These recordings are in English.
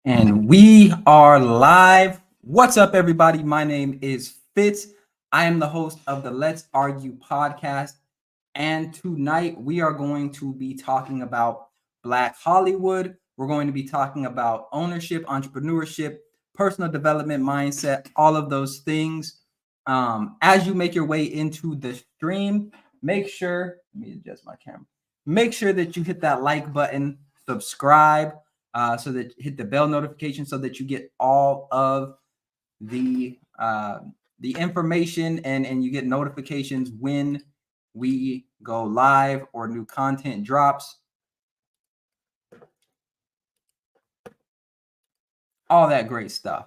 And we are live. What's up, everybody? My name is Fitz. I am the host of the Let's Argue podcast. And tonight we are going to be talking about Black Hollywood. We're going to be talking about ownership, entrepreneurship, personal development, mindset, all of those things. As you make your way into the stream, make sure, let me adjust my camera. Make sure that you hit that like button, subscribe, so that hit the bell notification so that you get all of the information and you get notifications when we go live or new content drops. All that great stuff.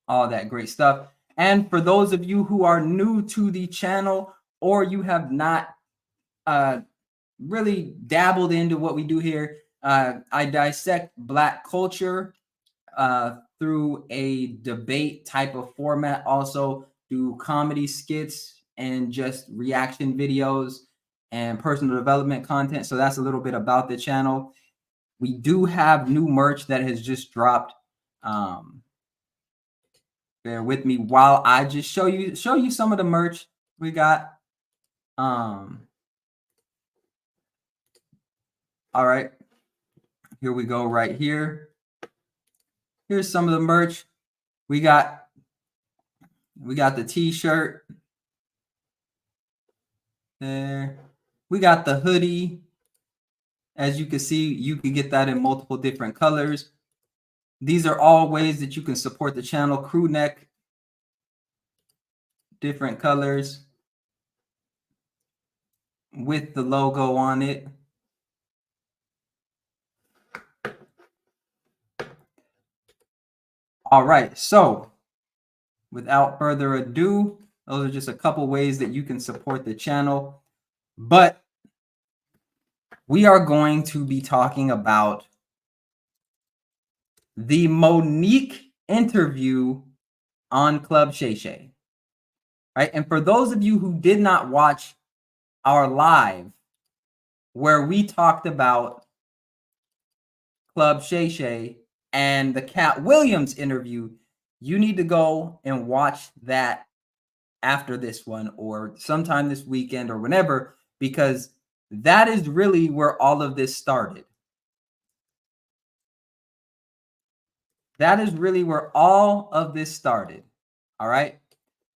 All that great stuff. And for those of you who are new to the channel or you have not really dabbled into what we do here, I dissect Black culture through a debate type of format, also do comedy skits and just reaction videos and personal development content. So that's a little bit about the channel. We do have new merch that has just dropped. Bear with me while I just show you some of the merch we got. All right, here we go right here. Here's some of the merch. We got the t-shirt there. We got the hoodie. As you can see, you can get that in multiple different colors. These are all ways that you can support the channel. Crew neck, different colors with the logo on it. All right, so without further ado, those are just a couple ways that you can support the channel. But we are going to be talking about the Mo-nique interview on Club Shay Shay. Right? And for those of you who did not watch our live where we talked about Club Shay Shay and the Katt Williams interview, you need to go and watch that after this one or sometime this weekend or whenever, because that is really where all of this started. That is really where all of this started. All right?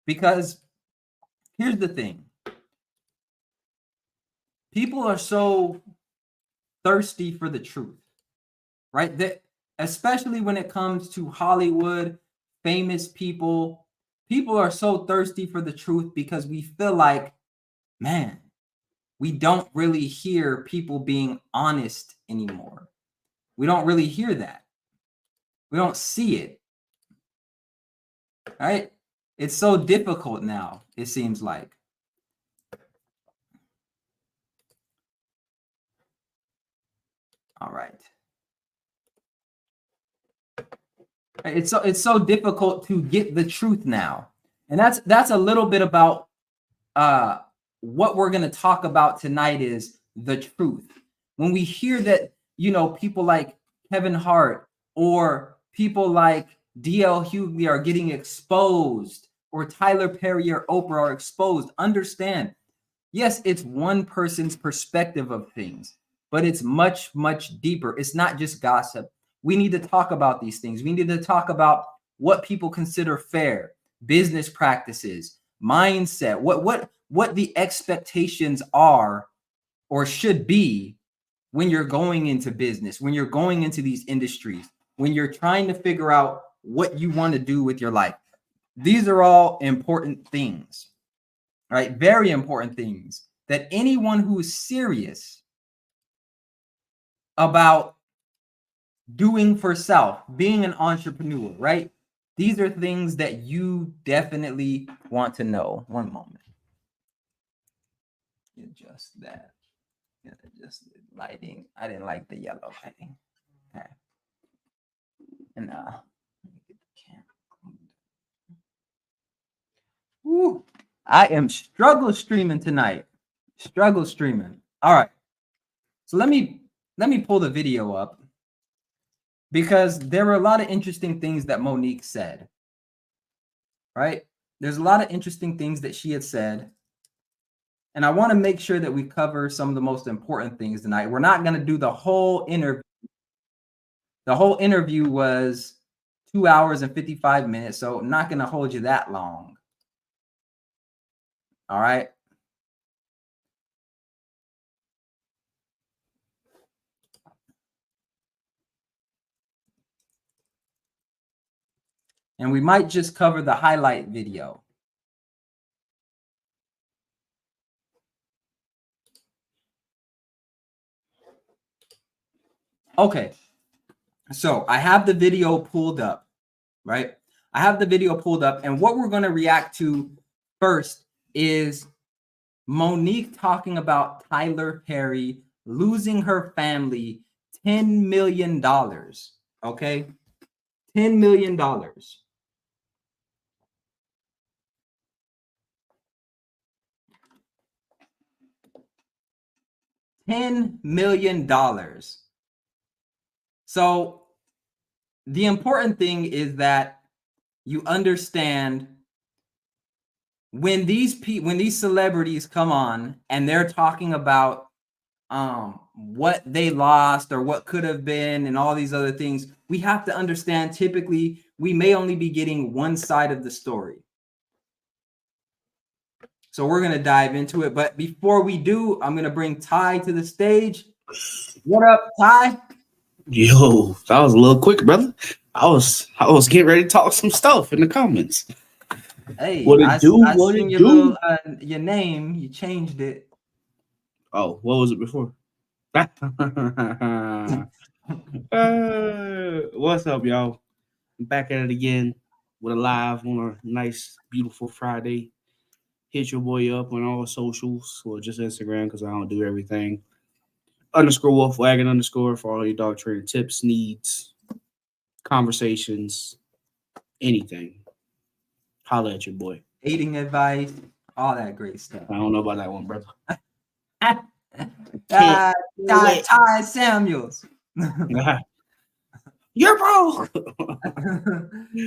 Because here's the thing. People are so thirsty for the truth, right? That especially when it comes to Hollywood, famous people, people are so thirsty for the truth because we feel like, man, we don't really hear people being honest anymore. We don't really hear that. We don't see it. Right? It's so difficult now, it seems like. All right. It's so difficult to get the truth now. And that's a little bit about what we're going to talk about tonight is the truth. When we hear that, you know, people like Kevin Hart or people like D.L. Hughley are getting exposed or Tyler Perry or Oprah are exposed, understand, yes, it's one person's perspective of things, but it's much, much deeper. It's not just gossip. We need to talk about these things. We need to talk about what people consider fair, business practices, mindset, what the expectations are or should be when you're going into business, when you're going into these industries, when you're trying to figure out what you want to do with your life. These are all important things, right? Very important things that anyone who is serious about doing for self, being an entrepreneur, right? These are things that you definitely want to know. One moment. Adjust that. Adjust the lighting. I didn't like the yellow lighting. Okay. And let me get the camera. Woo. I am struggle streaming tonight. Struggle streaming. All right. So let me pull the video up. because there were a lot of interesting things that Mo-nique said, right? There's a lot of interesting things that she had said. And I want to make sure that we cover some of the most important things tonight. We're not going to do the whole interview. The whole interview was 2 hours and 55 minutes, so I'm not going to hold you that long. All right. And we might just cover the highlight video. Okay. So I have the video pulled up, right? I have the video pulled up, and what we're going to react to first is Mo-nique talking about Tyler Perry losing her family $10 million. Okay? $10 million. $10 million. So the important thing is that you understand when these celebrities come on and they're talking about what they lost or what could have been and all these other things, we have to understand typically we may only be getting one side of the story. So we're going to dive into it. But before we do, I'm going to bring Ty to the stage. What up, Ty? Yo, that was a little quick, brother. I was getting ready to talk some stuff in the comments. Hey, What it do? I What seen it your do? little your name. You changed it. Oh, what was it before? What's up, y'all? I'm back at it again with a live on a nice, beautiful Friday. Hit your boy up on all socials or just Instagram because I don't do everything. _Wolfwagon_ for all your dog training tips, needs, conversations, anything. Holla at your boy. Eating advice, all that great stuff. I don't know about that one, brother. Ty Samuels. You're bro.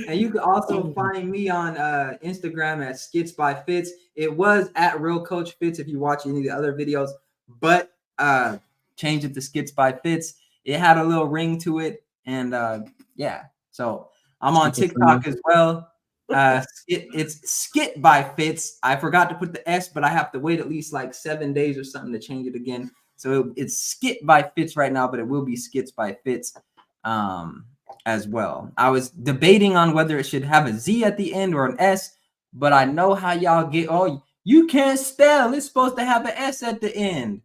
And you can also find me on Instagram at Skits by Fitz. It was at Real Coach Fitz if you watch any of the other videos, but change it to Skits by Fitz. It had a little ring to it, and yeah. So I'm on TikTok as well. It's Skit by Fitz. I forgot to put the S, but I have to wait at least like 7 days or something to change it again. So it's Skit by Fitz right now, but it will be Skits by Fitz as well. I was debating on whether it should have a Z at the end or an S, but I know how y'all get. Oh, you can't spell. It's supposed to have an S at the end.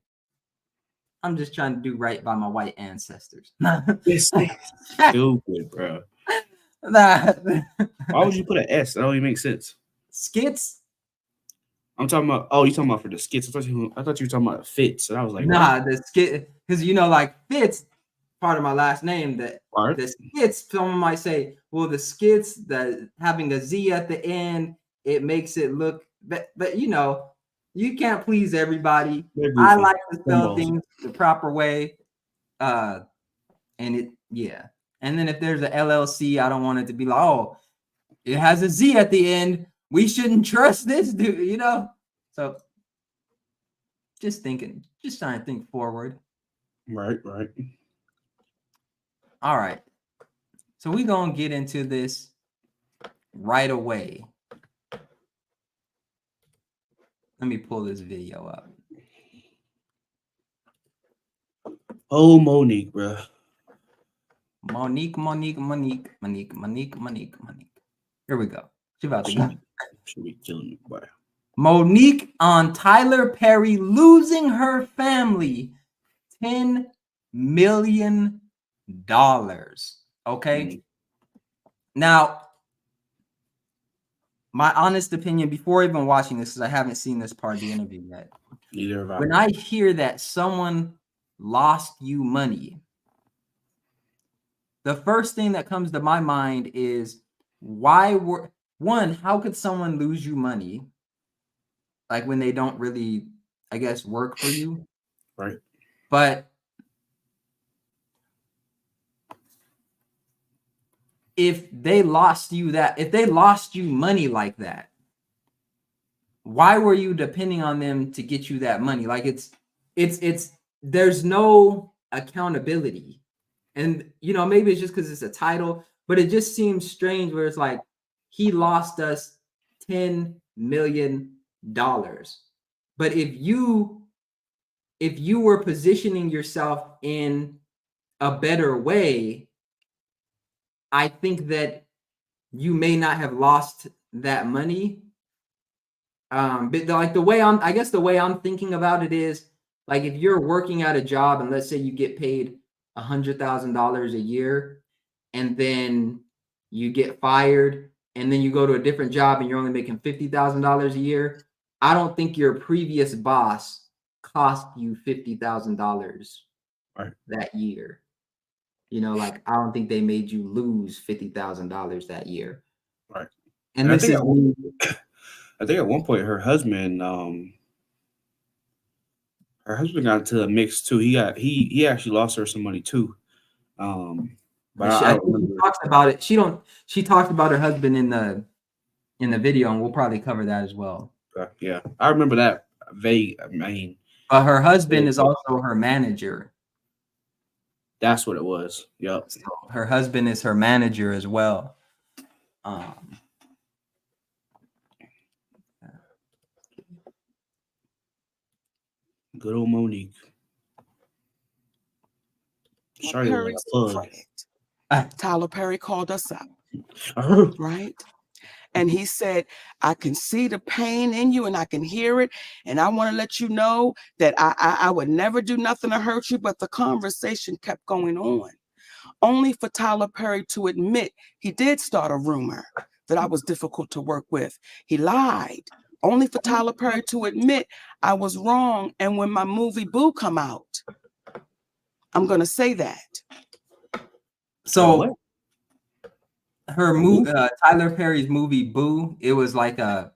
I'm just trying to do right by my white ancestors. It's stupid, bro. Why would you put an S? That don't even make sense. Skits? I'm talking about. Oh, you talking about for the skits? I thought you were talking about Fitz. So I was like, nah, what? The skit, because like Fitz, part of my last name. The skits. Someone might say, well, the skits, that having a Z at the end, it makes it look. But you can't please everybody. I like to spell things the proper way. And and then if there's a LLC, I don't want it to be like, oh, it has a Z at the end. We shouldn't trust this dude, So just trying to think forward. Right. All right. So we're going to get into this right away. Let me pull this video up. Oh, Mo-nique, bro. Mo-nique. Here we go. She about to go. Should be killing me, boy. Mo-nique on Tyler Perry losing her family $10 million. Okay. Now, my honest opinion, before even watching this, because I haven't seen this part of the interview yet. Neither have I. When I hear that someone lost you money, the first thing that comes to my mind is how could someone lose you money? Like when they don't really, I guess, work for you. Right. But if they lost you money like that, why were you depending on them to get you that money? Like it's there's no accountability. And maybe it's just because it's a title, but it just seems strange where it's like he lost us $10 million. But if you were positioning yourself in a better way, I think that you may not have lost that money. But like the way I'm thinking about it is like if you're working at a job and let's say you get paid $100,000 a year and then you get fired and then you go to a different job and you're only making $50,000 a year, I don't think your previous boss cost you $50,000 that year. Like I don't think they made you lose $50,000 that year. Right. And I think at one point her husband got into a mix too. He actually lost her some money too. But I don't remember. She talks about it. She talked about her husband in the video, and we'll probably cover that as well. Yeah, I remember that vague. I mean, but her husband is also her manager. That's what it was. Yep. So her husband is her manager as well. Good old Mo-nique. Sorry, like Tyler Perry called us up, right? And he said, I can see the pain in you and I can hear it. And I want to let you know that I would never do nothing to hurt you. But the conversation kept going on, only for Tyler Perry to admit he did start a rumor that I was difficult to work with. He lied, only for Tyler Perry to admit I was wrong. And when my movie Boo come out, I'm going to say that. So her movie, Tyler Perry's movie Boo, it was like a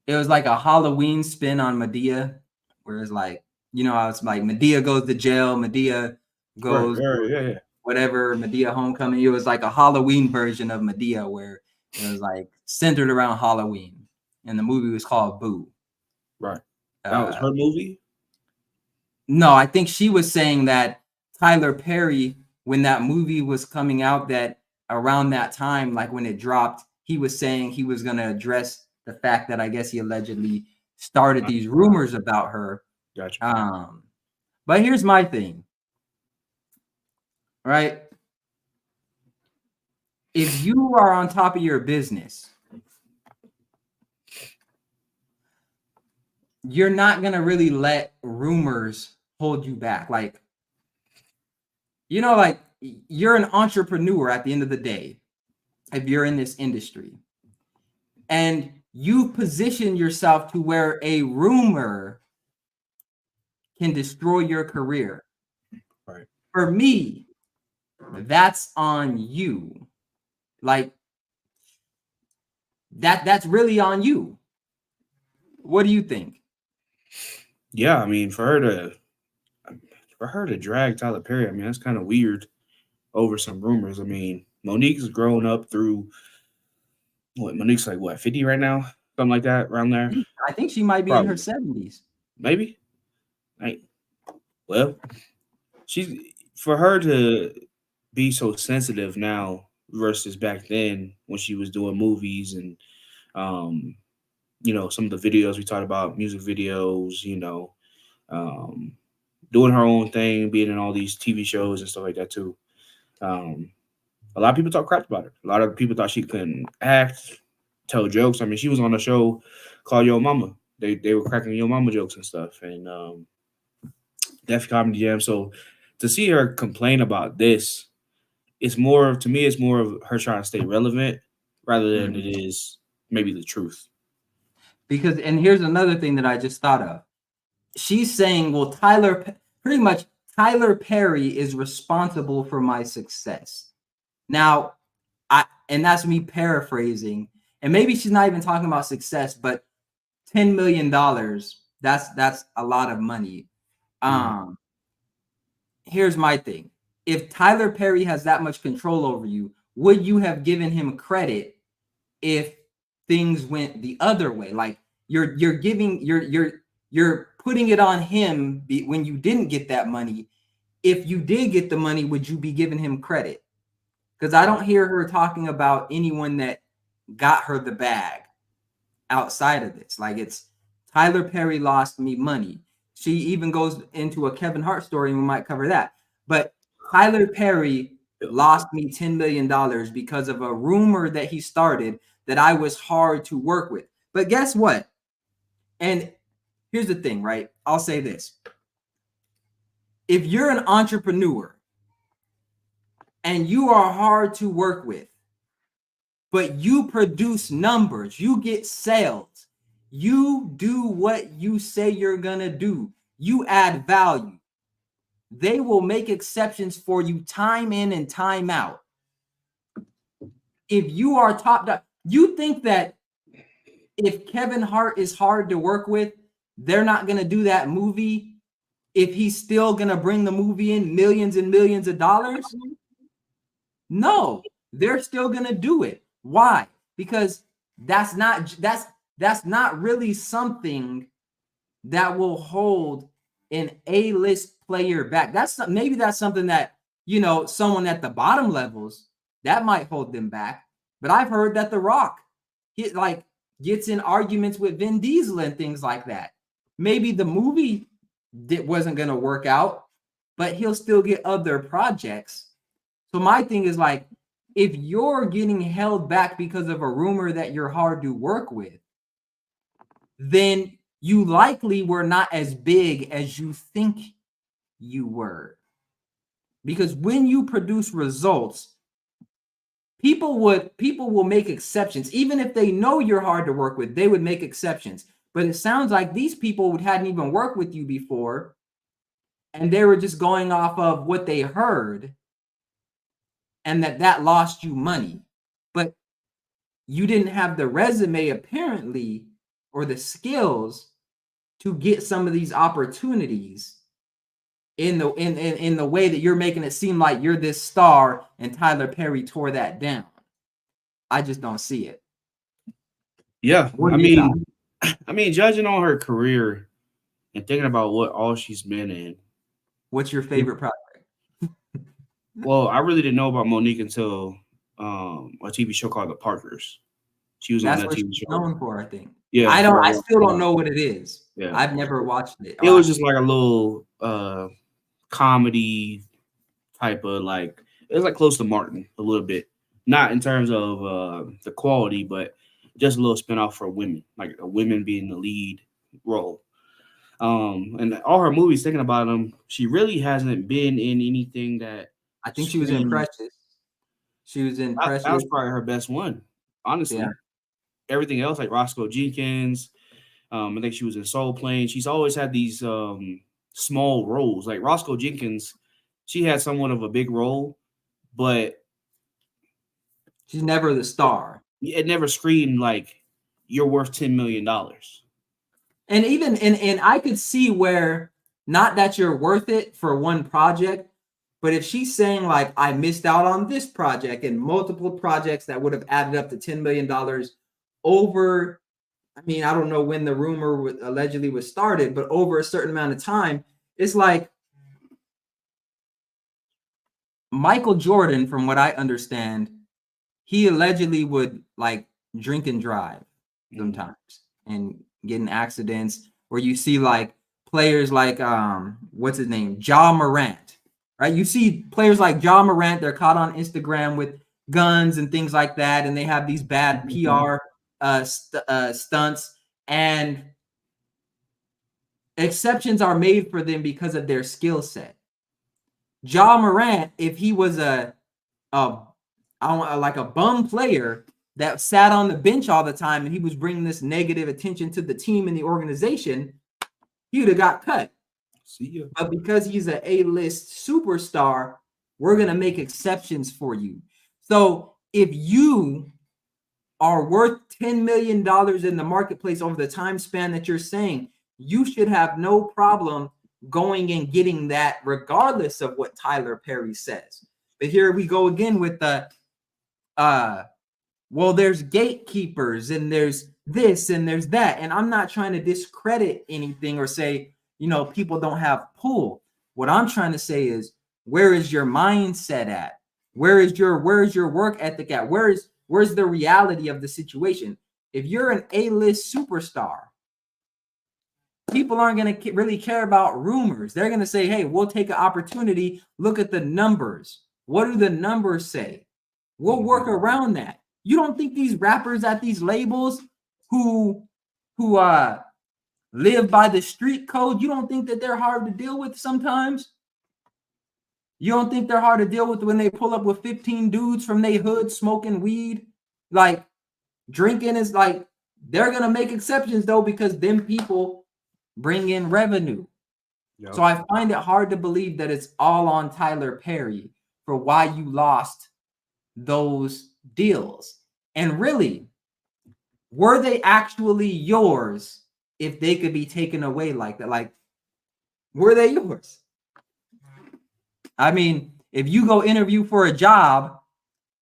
Halloween spin on Madea, where it's like, how it's like Madea goes to jail, Madea goes whatever, Madea Homecoming. It was like a Halloween version of Madea where it was like centered around Halloween, and the movie was called Boo. Right. That was her movie? No, I think she was saying that Tyler Perry, when that movie was coming out, that around that time, like when it dropped, he was saying he was going to address the fact that I guess he allegedly started these rumors about her. Gotcha. But here's my thing, right? If you are on top of your business, you're not going to really let rumors hold you back. Like, like you're an entrepreneur at the end of the day, if you're in this industry, and you position yourself to where a rumor can destroy your career. Right. For me, that's on you. Like that's really on you. What do you think? Yeah, I mean, for her to drag Tyler Perry, I mean, that's kind of weird over some rumors. I mean, Mo-nique's grown up through Mo-nique's like 50 right now? Something like that, around there. I think she might be in her 70s. Maybe. Well, for her to be so sensitive now versus back then when she was doing movies and some of the videos we talked about, music videos, doing her own thing, being in all these TV shows and stuff like that too. A lot of people talk crap about her. A lot of people thought she couldn't act, tell jokes. I mean, she was on a show called Yo Mama. They were cracking Yo Mama jokes and stuff, and Def Comedy Jam. So to see her complain about this, it's more of her trying to stay relevant rather than it is maybe the truth. Because, and here's another thing that I just thought of. She's saying, well, pretty much Tyler Perry is responsible for my success. Now, and that's me paraphrasing, and maybe she's not even talking about success, but $10 million, that's a lot of money. Here's my thing. If Tyler Perry has that much control over you, would you have given him credit if things went the other way? Like you're putting it on him when you didn't get that money. If you did get the money, would you be giving him credit? Because I don't hear her talking about anyone that got her the bag outside of this. Like, it's Tyler Perry lost me money. She even goes into a Kevin Hart story, and we might cover that. But Tyler Perry lost me $10 million because of a rumor that he started that I was hard to work with. But guess what? And here's the thing, right? I'll say this. If you're an entrepreneur and you are hard to work with, but you produce numbers, you get sales, you do what you say you're gonna do, you add value, they will make exceptions for you time in and time out. If you are top dog, you think that if Kevin Hart is hard to work with, they're not gonna do that movie if he's still gonna bring the movie in millions and millions of dollars? No, they're still gonna do it. Why? Because that's not really something that will hold an A-list player back. Maybe that's something that, you know, someone at the bottom levels that might hold them back. But I've heard that The Rock gets in arguments with Vin Diesel and things like that. Maybe the movie wasn't going to work out, but he'll still get other projects. So my thing is, like, if you're getting held back because of a rumor that you're hard to work with, then you likely were not as big as you think you were. Because when you produce results, people will make exceptions. Even if they know you're hard to work with, they would make exceptions. But it sounds like these people hadn't even worked with you before, and they were just going off of what they heard, and that lost you money. But you didn't have the resume, apparently, or the skills to get some of these opportunities in the way that you're making it seem like you're this star and Tyler Perry tore that down. I just don't see it. Yeah, I mean, judging on her career and thinking about what all she's been in. What's your favorite project? Well, I really didn't know about Mo-nique until a TV show called The Parkers. She was on that TV show. Known for, I think. Yeah, I still don't know what it is. Yeah, I've never watched it. It was just like a little comedy type of, like, it was like close to Martin a little bit, not in terms of the quality, but just a little spinoff for women, like a women being the lead role. And all her movies, thinking about them, she really hasn't been in anything that. I think she was in Precious. She was in Precious. That was probably her best one, honestly. Yeah. Everything else, like Roscoe Jenkins, I think she was in Soul Plane. She's always had these small roles. Like Roscoe Jenkins, she had somewhat of a big role, but she's never the star. It never screamed like you're worth $10 million. And even and I could see where, not that you're worth it for one project, but if she's saying, like, I missed out on this project and multiple projects that would have added up to $10 million over, I mean, I don't know when the rumor allegedly was started, but over a certain amount of time, it's like Michael Jordan, from what I understand, he allegedly would, like, drink and drive sometimes and get in accidents where you see, like, players like what's his name, Ja Morant, right? You see players like Ja Morant, they're caught on Instagram with guns and things like that, and they have these bad PR stunts, and exceptions are made for them because of their skill set. Ja Morant, if he was a bum player that sat on the bench all the time and he was bringing this negative attention to the team and the organization, he would have got cut. See ya. But because he's an A-list superstar, we're going to make exceptions for you. So if you are worth $10 million in the marketplace over the time span that you're saying, you should have no problem going and getting that regardless of what Tyler Perry says. But here we go again with the, well, there's gatekeepers and there's this and there's that. And I'm not trying to discredit anything or say, people don't have pull. What I'm trying to say is, where is your mindset at? Where is your work ethic at? Where's the reality of the situation? If you're an A-list superstar, people aren't going to really care about rumors. They're going to say, hey, we'll take an opportunity. Look at the numbers. What do the numbers say? We'll work around that. You don't think these rappers at these labels who live by the street code, you don't think that they're hard to deal with sometimes? You don't think they're hard to deal with when they pull up with 15 dudes from their hood smoking weed? Like, drinking is like, they're going to make exceptions though, because them people bring in revenue. Yep. So I find it hard to believe that it's all on Tyler Perry for why you lost those deals. And really, were they actually yours if they could be taken away like that? Like, were they yours? I mean, if you go interview for a job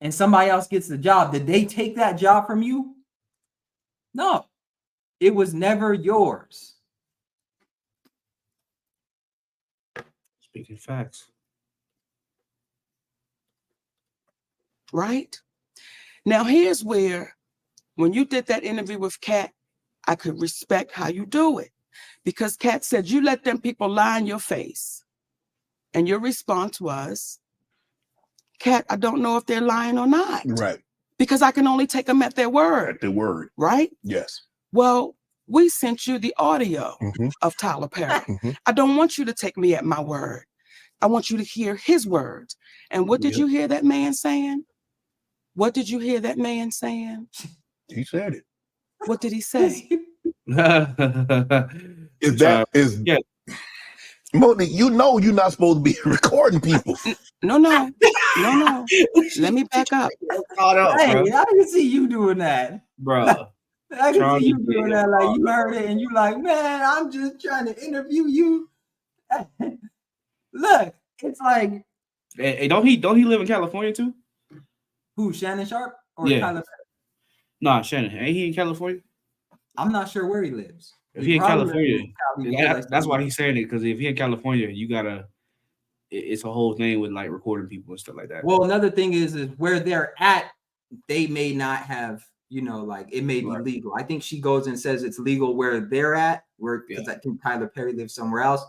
and somebody else gets the job, did they take that job from you? No, it was never yours. Speaking facts. Right? Now, here's where, when you did that interview with Katt, I could respect how you do it. Because Katt said, you let them people lie in your face. And your response was, Katt, I don't know if they're lying or not. Right. Because I can only take them at their word. At their word. Right? Yes. Well, we sent you the audio of Tyler Perry. I don't want you to take me at my word. I want you to hear his words. And what did you hear that man saying? What did you hear that man saying? He said it. What did he say? Yeah. Mo-nique, you're not supposed to be recording people. No. Let me back up. Hey, I can see you doing that, bro. I can see you doing that. Like, you heard it and you like, man, I'm just trying to interview you. Look, it's like, hey, don't he live in California too? Who, Shannon Sharp or yeah. Tyler? Nah, Shannon. Ain't he in California? I'm not sure where he lives. If he in California, that's why he's saying it. Because if he in California, you gotta. It's a whole thing with like recording people and stuff like that. Well, another thing is where they're at, they may not have, like it may be legal. I think she goes and says it's legal where they're at, because I think Tyler Perry lives somewhere else.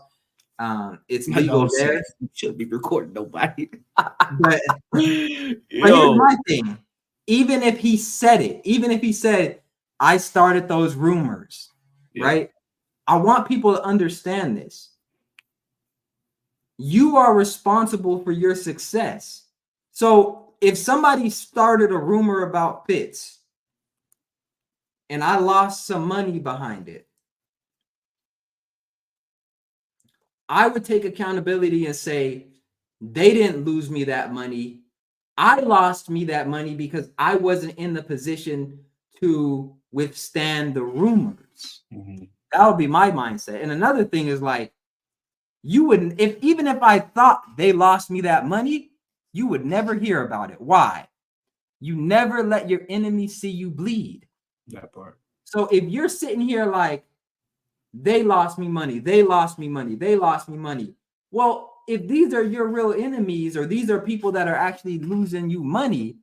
It's legal there. You shouldn't be recording nobody. but here's my thing. Even if he said, I started those rumors, right? I want people to understand this. You are responsible for your success. So if somebody started a rumor about Fitz and I lost some money behind it, I would take accountability and say, they didn't lose me that money. I lost me that money because I wasn't in the position to withstand the rumors. That would be my mindset. And another thing is like, you wouldn't, even if I thought they lost me that money, you would never hear about it. Why? You never let your enemy see you bleed. That part. So if you're sitting here like, they lost me money, they lost me money, they lost me money. Well, if these are your real enemies, or these are people that are actually losing you money,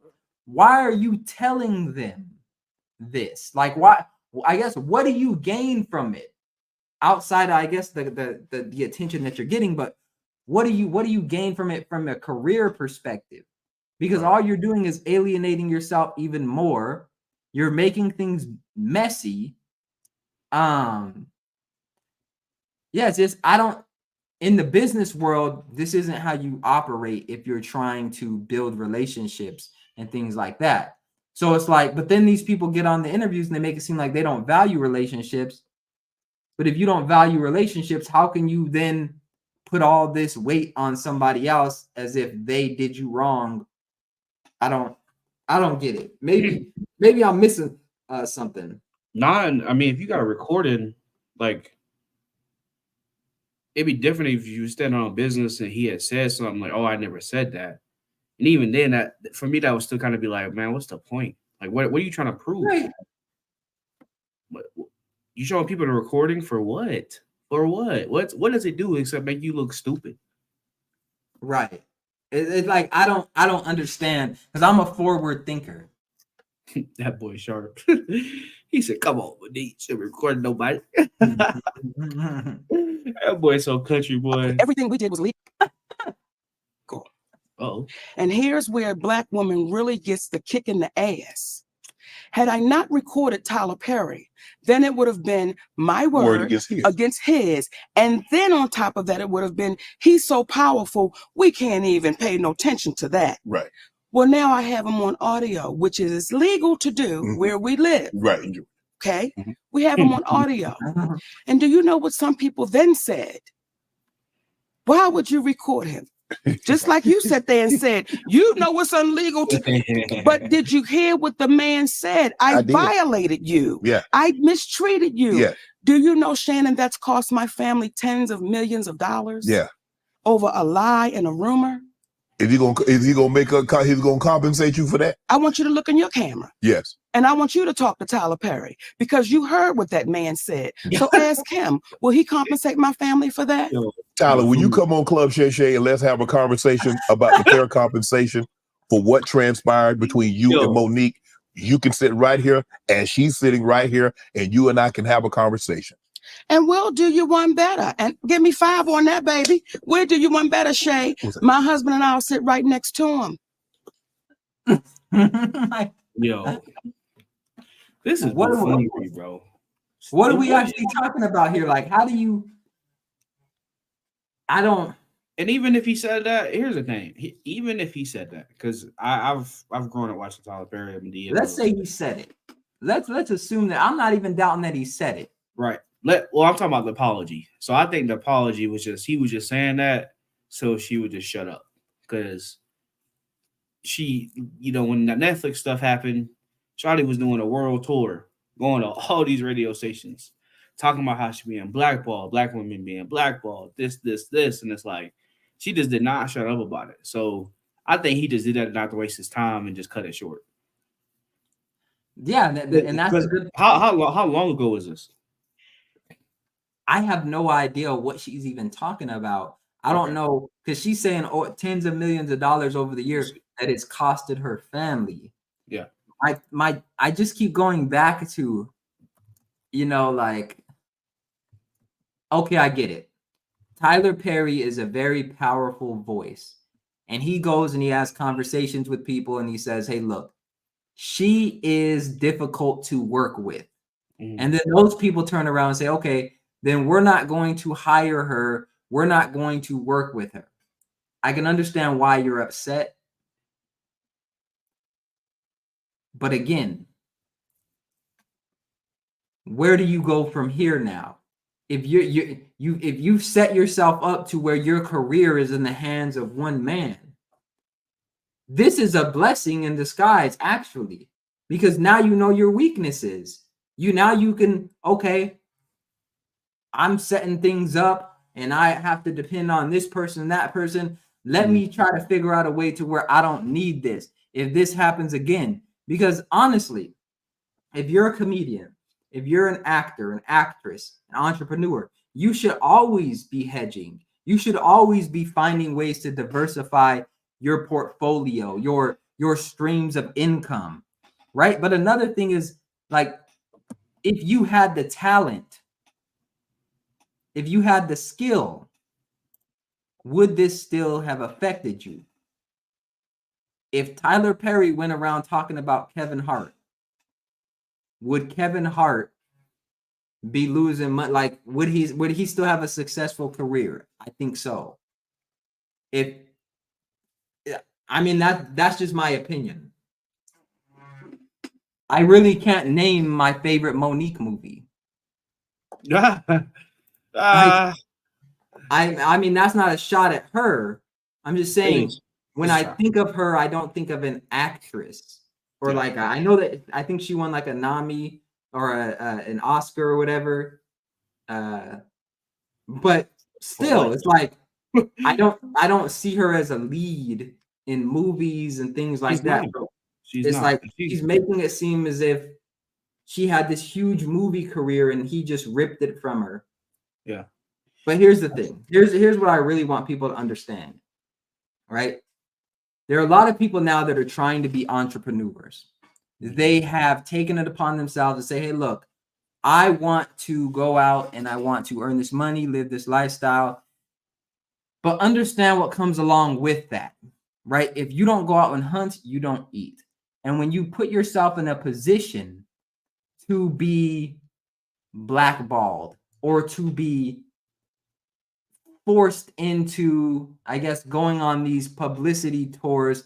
why are you telling them this? Like, why? I guess, what do you gain from it? Outside, I guess, the attention that you're getting, but what do you gain from it from a career perspective? Because all you're doing is alienating yourself even more. You're making things messy. It's just, in the business world, this isn't how you operate if you're trying to build relationships and things like that. So it's like, but then these people get on the interviews and they make it seem like they don't value relationships. But if you don't value relationships, how can you then put all this weight on somebody else as if they did you wrong? I don't get it. Maybe I'm missing something. I mean, if you got a recording, like, it'd be different if you stand on a business and he had said something like, "Oh, I never said that." And even then, that for me, that would still kind of be like, man, what's the point? Like, what are you trying to prove? Right. What, you showing people the recording for what? For what? What does it do except make you look stupid? Right. It's like I don't understand because I'm a forward thinker. That boy sharp. He said, "Come on, Mo-nique, should be recording nobody." That boy so country boy. Everything we did was legal. Oh, And here's where a Black woman really gets the kick in the ass. Had I not recorded Tyler Perry, then it would have been my word against his. And then on top of that, it would have been, he's so powerful, we can't even pay no attention to that. Right. Well, now I have him on audio, which is legal to do where we live. Right. Okay. We have him on audio. And do you know what some people then said? Why would you record him? Just like you sat there and said, you know it's illegal to, but did you hear what the man said? I violated you. Yeah. I mistreated you. Yeah. Do you know, Shannon, that's cost my family tens of millions of dollars? Yeah. Over a lie and a rumor. Is he gonna he's gonna compensate you for that? I want you to look in your camera. Yes. And I want you to talk to Tyler Perry because you heard what that man said. So ask him, will he compensate my family for that? Tyler, will you come on Club Shay Shay and let's have a conversation about the fair compensation for what transpired between you and Mo-nique? You can sit right here and she's sitting right here and you and I can have a conversation. And we'll do you one better. And give me 5 on that, baby. We'll do you one better, Shay. My husband and I'll sit right next to him. Yo. This is what bro. What are we actually talking about here? Like, how do you? I don't. And even if he said that, here's the thing. Even if he said that, because I've grown up watching Tyler Perry. Let's say he said it. Let's assume that I'm not even doubting that he said it. Right. Well, I'm talking about the apology. So I think the apology was just he was just saying that so she would just shut up because she, when the Netflix stuff happened, Charlie was doing a world tour, going to all these radio stations, talking about how she being blackballed, Black women being blackballed, this, and it's like she just did not shut up about it. So I think he just did that not to waste his time and just cut it short. Yeah, and that's a good. How long ago was this? I have no idea what she's even talking about. I don't know because she's saying tens of millions of dollars over the years that it's costed her family. Yeah. I just keep going back to, like, okay, I get it. Tyler Perry is a very powerful voice. And he goes and he has conversations with people and he says, hey, look, she is difficult to work with. And then those people turn around and say, okay, then we're not going to hire her. We're not going to work with her. I can understand why you're upset. But again, where do you go from here now? If you've set yourself up to where your career is in the hands of one man, this is a blessing in disguise, actually, because now you know your weaknesses. You can, okay, I'm setting things up and I have to depend on this person and that person. Let me try to figure out a way to where I don't need this if this happens again. Because honestly, if you're a comedian, if you're an actor, an actress, an entrepreneur, you should always be hedging. You should always be finding ways to diversify your portfolio, your streams of income, right? But another thing is, like, if you had the talent, if you had the skill, would this still have affected you? If Tyler Perry went around talking about Kevin Hart, would Kevin Hart be losing money? Like, would he still have a successful career? I think so. That's just my opinion. I really can't name my favorite Mo-nique movie. I mean, that's not a shot at her. I'm just saying, when I think of her, I don't think of an actress or like I know that I think she won like a NAMI or an Oscar or whatever. But still, it's like I don't see her as a lead in movies and things like She's that. not. Bro. She's It's not. like she's making it seem as if she had this huge movie career and he just ripped it from her. Yeah. But here's the thing. Here's what I really want people to understand. Right? There are a lot of people now that are trying to be entrepreneurs. They have taken it upon themselves to say, hey, look, I want to go out and I want to earn this money, live this lifestyle, but understand what comes along with that, right? If you don't go out and hunt, you don't eat. And when you put yourself in a position to be blackballed or to be forced into, I guess, going on these publicity tours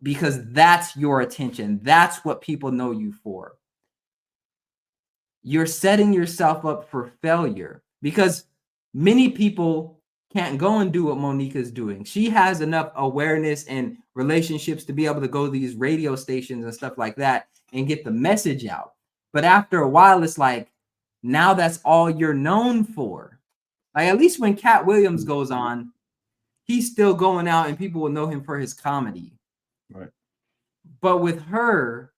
because that's your attention. That's what people know you for. You're setting yourself up for failure because many people can't go and do what Mo-nique is doing. She has enough awareness and relationships to be able to go to these radio stations and stuff like that and get the message out. But after a while, it's like, now that's all you're known for. Like, at least when Katt Williams goes on, he's still going out and people will know him for his comedy. Right. But with her,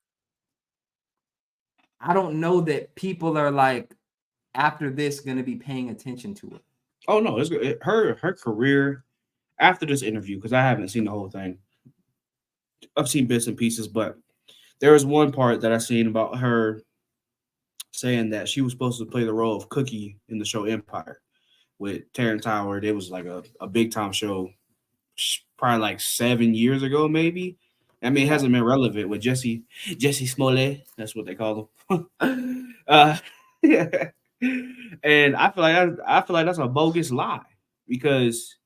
I don't know that people are like, after this, going to be paying attention to it. Oh no, her career after this interview, because I haven't seen the whole thing. I've seen bits and pieces, but there was one part that I seen about her saying that she was supposed to play the role of Cookie in the show Empire with Terrence Howard. It was like a big time show, probably like 7 years ago, maybe. I mean, it hasn't been relevant with Jesse Smollett. That's what they call him. Yeah. And I feel like that's a bogus lie because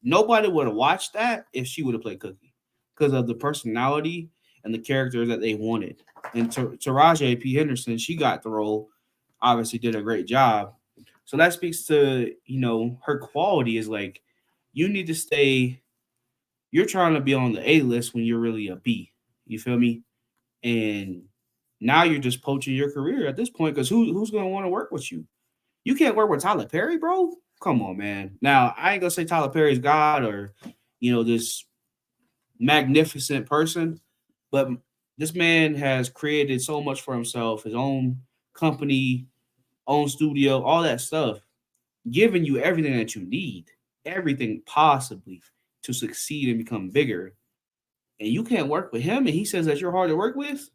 nobody would have watched that if she would have played Cookie because of the personality and the character that they wanted. And Taraji P. Henderson, she got the role, obviously did a great job. So that speaks to, her quality is like, you need to stay, you're trying to be on the A list when you're really a B. You feel me? And now you're just poaching your career at this point because who's going to want to work with you? You can't work with Tyler Perry, bro. Come on, man. Now, I ain't going to say Tyler Perry's God or, this magnificent person, but this man has created so much for himself, his own company, own studio, all that stuff, giving you everything that you need, everything possibly to succeed and become bigger. And you can't work with him, and he says that you're hard to work with.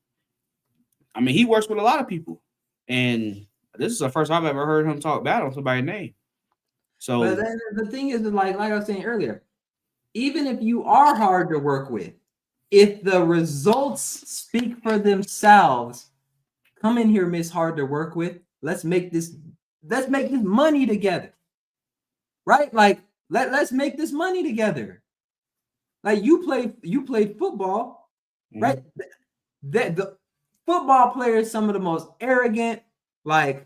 I mean, he works with a lot of people, and this is the first time I've ever heard him talk bad on somebody's name. So, but then the thing is, like I was saying earlier, even if you are hard to work with, if the results speak for themselves, come in here, Miss Hard to work with. Let's make this money together, right? Like let's make this money together. Like you played football, right? The football players, some of the most arrogant, like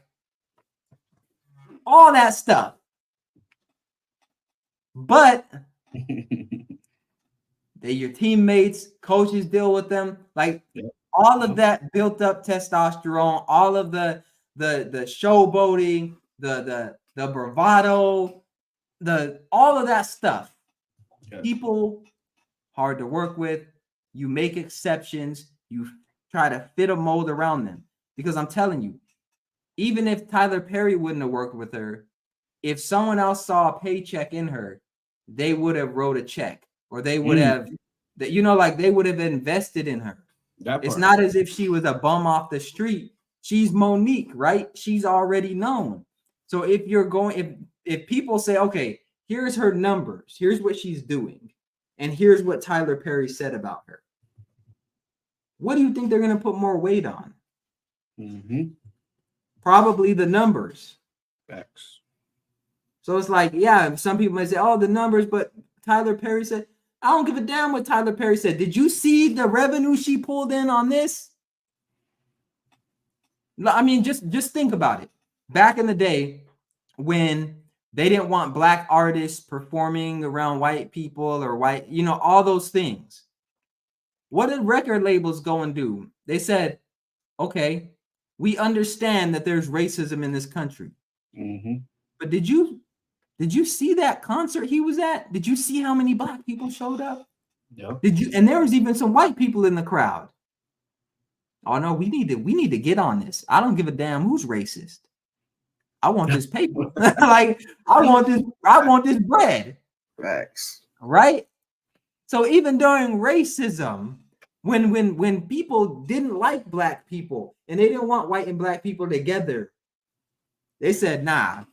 all that stuff. But they're your teammates, coaches deal with them. Like all of that built up testosterone, all of the showboating, the bravado, all of that stuff. Yeah. People hard to work with. You make exceptions. You try to fit a mold around them. Because I'm telling you, even if Tyler Perry wouldn't have worked with her, if someone else saw a paycheck in her, they would have wrote a check. Or they would have, like they would have invested in her. It's not as if she was a bum off the street. She's Mo-nique, right? She's already known. So if you're going, if people say, okay, here's her numbers, here's what she's doing, and here's what Tyler Perry said about her, what do you think they're going to put more weight on? Probably the numbers. Facts. So it's like, yeah, some people might say, oh, the numbers, but Tyler Perry said, I don't give a damn what Tyler Perry said. Did you see the revenue she pulled in on this? I mean, just think about it. Back in the day when they didn't want black artists performing around white people or white, all those things. What did record labels go and do? They said, okay, we understand that there's racism in this country. But did you see that concert he was at? Did you see how many black people showed up? Yeah. Did you? And there was even some white people in the crowd. Oh no, we need to get on this. I don't give a damn who's racist. I want this paper. Like I want this bread. Facts. Right? So even during racism, when people didn't like black people and they didn't want white and black people together, they said, nah,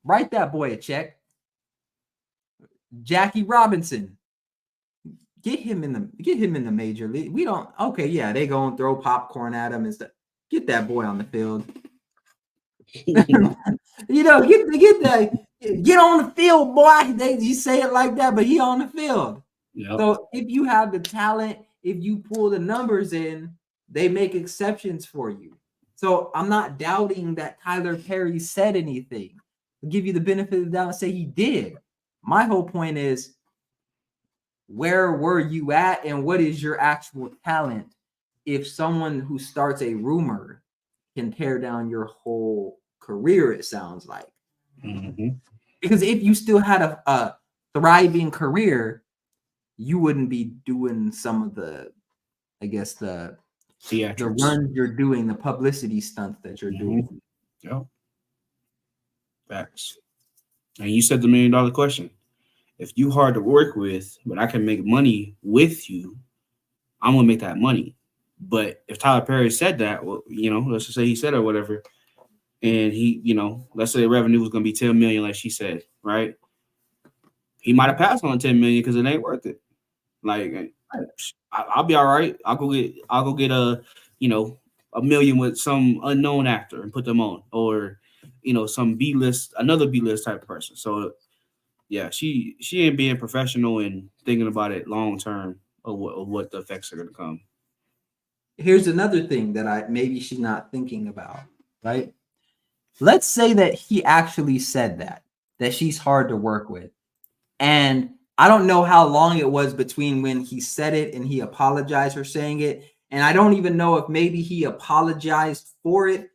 write that boy a check. Jackie Robinson. Get him in the major league. We don't, okay, yeah, they go and throw popcorn at him and stuff. Get that boy on the field. Get on the field, boy. You say it like that, but he on the field. Yep. So if you have the talent, if you pull the numbers in, they make exceptions for you. So I'm not doubting that Tyler Perry said anything. I'll give you the benefit of the doubt and say he did. My whole point is, where were you at and what is your actual talent if someone who starts a rumor can tear down your whole career, it sounds like. Mm-hmm. Because if you still had a thriving career, you wouldn't be doing some of the, I guess, the runs you're doing, the publicity stunts that you're doing. Yep. Facts. And you said the $1 million question. If you hard to work with, but I can make money with you, I'm gonna make that money. But if Tyler Perry said that, well, let's just say he said it or whatever, and he, let's say the revenue was gonna be 10 million, like she said, right? He might have passed on 10 million because it ain't worth it. Like, I'll be all right. I'll go get a million with some unknown actor and put them on, or some another B-list type of person. So yeah, she ain't being professional and thinking about it long term of what the effects are gonna come. Here's another thing that maybe she's not thinking about, right? Let's say that he actually said that she's hard to work with. And I don't know how long it was between when he said it and he apologized for saying it. And I don't even know if maybe he apologized for it.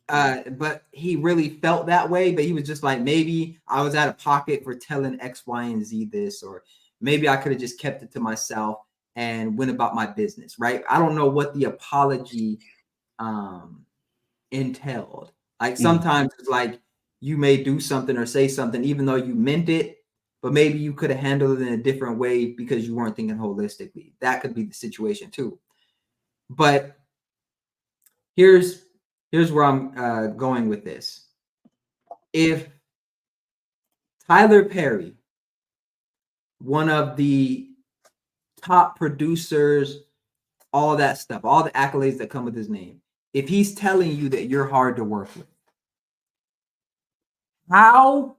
But he really felt that way. But he was just like, maybe I was out of pocket for telling X, Y, and Z this, or maybe I could have just kept it to myself and went about my business, right? I don't know what the apology entailed. Like sometimes it's like you may do something or say something even though you meant it, but maybe you could have handled it in a different way because you weren't thinking holistically. That could be the situation too. But here's where I'm going with this. If Tyler Perry, one of the top producers, all that stuff, all the accolades that come with his name, if he's telling you that you're hard to work with, how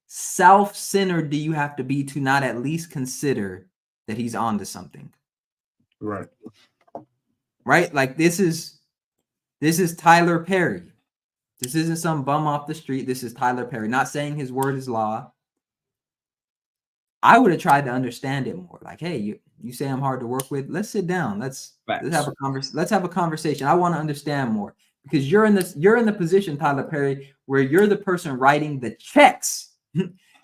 self-centered do you have to be to not at least consider that he's onto something? Right. Right? Like this is Tyler Perry. This isn't some bum off the street. This is Tyler Perry. Not saying his word is law. I would have tried to understand it more. Like, hey, you say I'm hard to work with. Let's sit down. Let's have a conversation. I want to understand more because you're in the position, Tyler Perry, where you're the person writing the checks.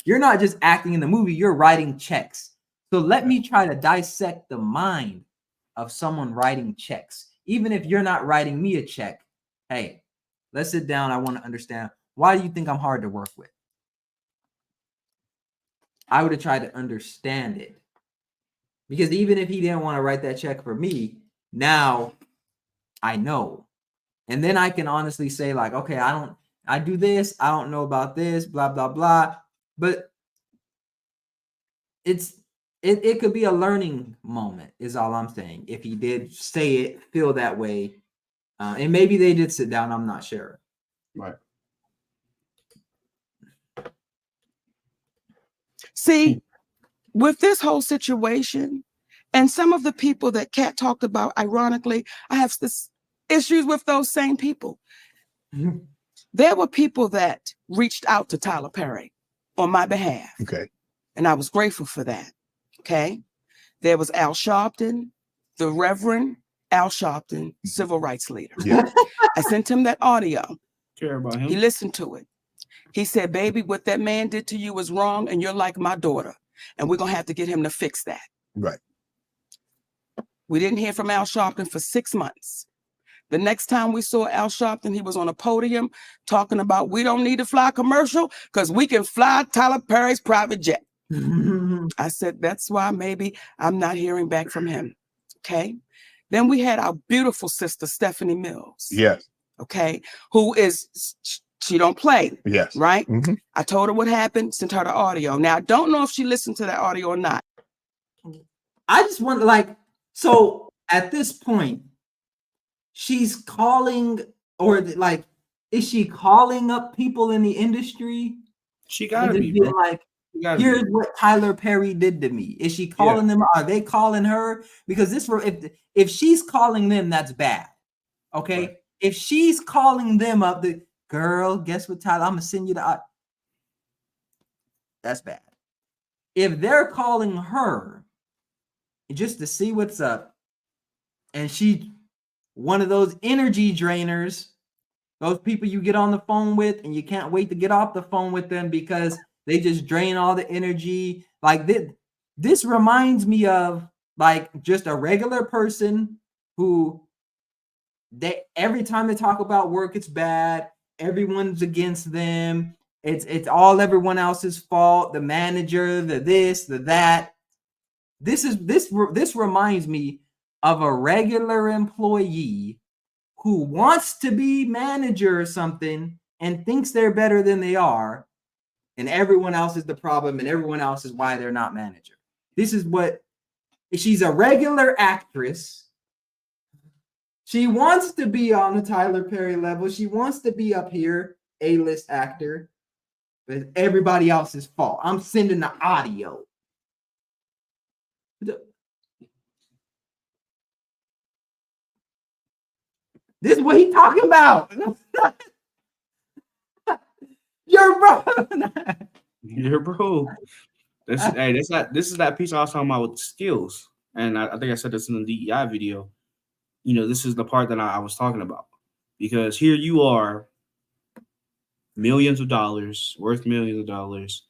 You're not just acting in the movie. You're writing checks. So let me try to dissect the mind of someone writing checks. Even if you're not writing me a check, hey, let's sit down. I want to understand, why do you think I'm hard to work with? I would have tried to understand it. Because even if he didn't want to write that check for me, now I know. And then I can honestly say, like, okay, I do this, I don't know about this, blah, blah, blah. But it could be a learning moment, is all I'm saying. If he did say it, feel that way. And maybe they did sit down, I'm not sure. Right. See, with this whole situation and some of the people that Katt talked about, ironically, I have this issues with those same people. Mm-hmm. There were people that reached out to Tyler Perry on my behalf. Okay. And I was grateful for that. Okay. There was Al Sharpton, the Reverend Al Sharpton, civil rights leader. Yeah. I sent him that audio. Care about him. He listened to it. He said, baby, what that man did to you was wrong, and you're like my daughter. And we're going to have to get him to fix that. Right. We didn't hear from Al Sharpton for 6 months. The next time we saw Al Sharpton, he was on a podium talking about we don't need to fly commercial because we can fly Tyler Perry's private jet. I said, that's why maybe I'm not hearing back from him. Okay. Then we had our beautiful sister, Stephanie Mills. Yes. Okay. Who is, she don't play. Yes. Right. Mhm. I told her what happened, sent her the audio. Now, I don't know if she listened to that audio or not. I just want so at this point, she's calling, or like, is she calling up people in the industry? She gotta to be, bro. like, here's what Tyler Perry did to me. Is she calling them? Are they calling her? Because if she's calling them, that's bad. Okay. Right. If she's calling them up, the girl, guess what, Tyler? I'm gonna send you the. That's bad. If they're calling her just to see what's up, and she one of those energy drainers, those people you get on the phone with and you can't wait to get off the phone with them because they just drain all the energy. Like this reminds me of like just a regular person who every time they talk about work, it's bad. Everyone's against them. It's all everyone else's fault. The manager, the this, the that. This reminds me of a regular employee who wants to be manager or something and thinks they're better than they are, and everyone else is the problem, and everyone else is why they're not manager. This is what she's a regular actress. She wants to be on the Tyler Perry level. She wants to be up here, A-list actor, but it's everybody else's fault. I'm sending the audio. This is what he's talking about. Your bro. Your bro. This is that piece I was talking about with skills. And I think I said this in the DEI video. You know, this is the part that I was talking about. Because here you are, millions of dollars, worth millions of dollars,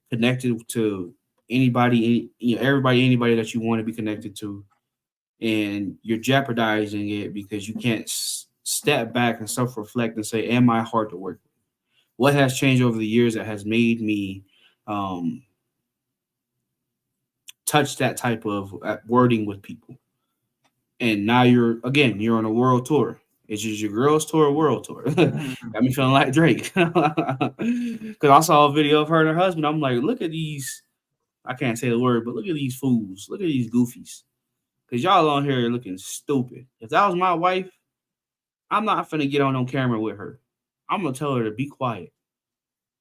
connected to anybody, anybody that you want to be connected to. And you're jeopardizing it because you can't step back and self-reflect and say, am I hard to work with? What has changed over the years that has made me touch that type of wording with people? And now you're on a world tour. It's just your girls tour, world tour. Got me feeling like Drake. Because I saw a video of her and her husband. I'm like, look at these. I can't say the word, but look at these fools. Look at these goofies. Because y'all on here looking stupid. If that was my wife, I'm not finna get on camera with her. I'm going to tell her to be quiet.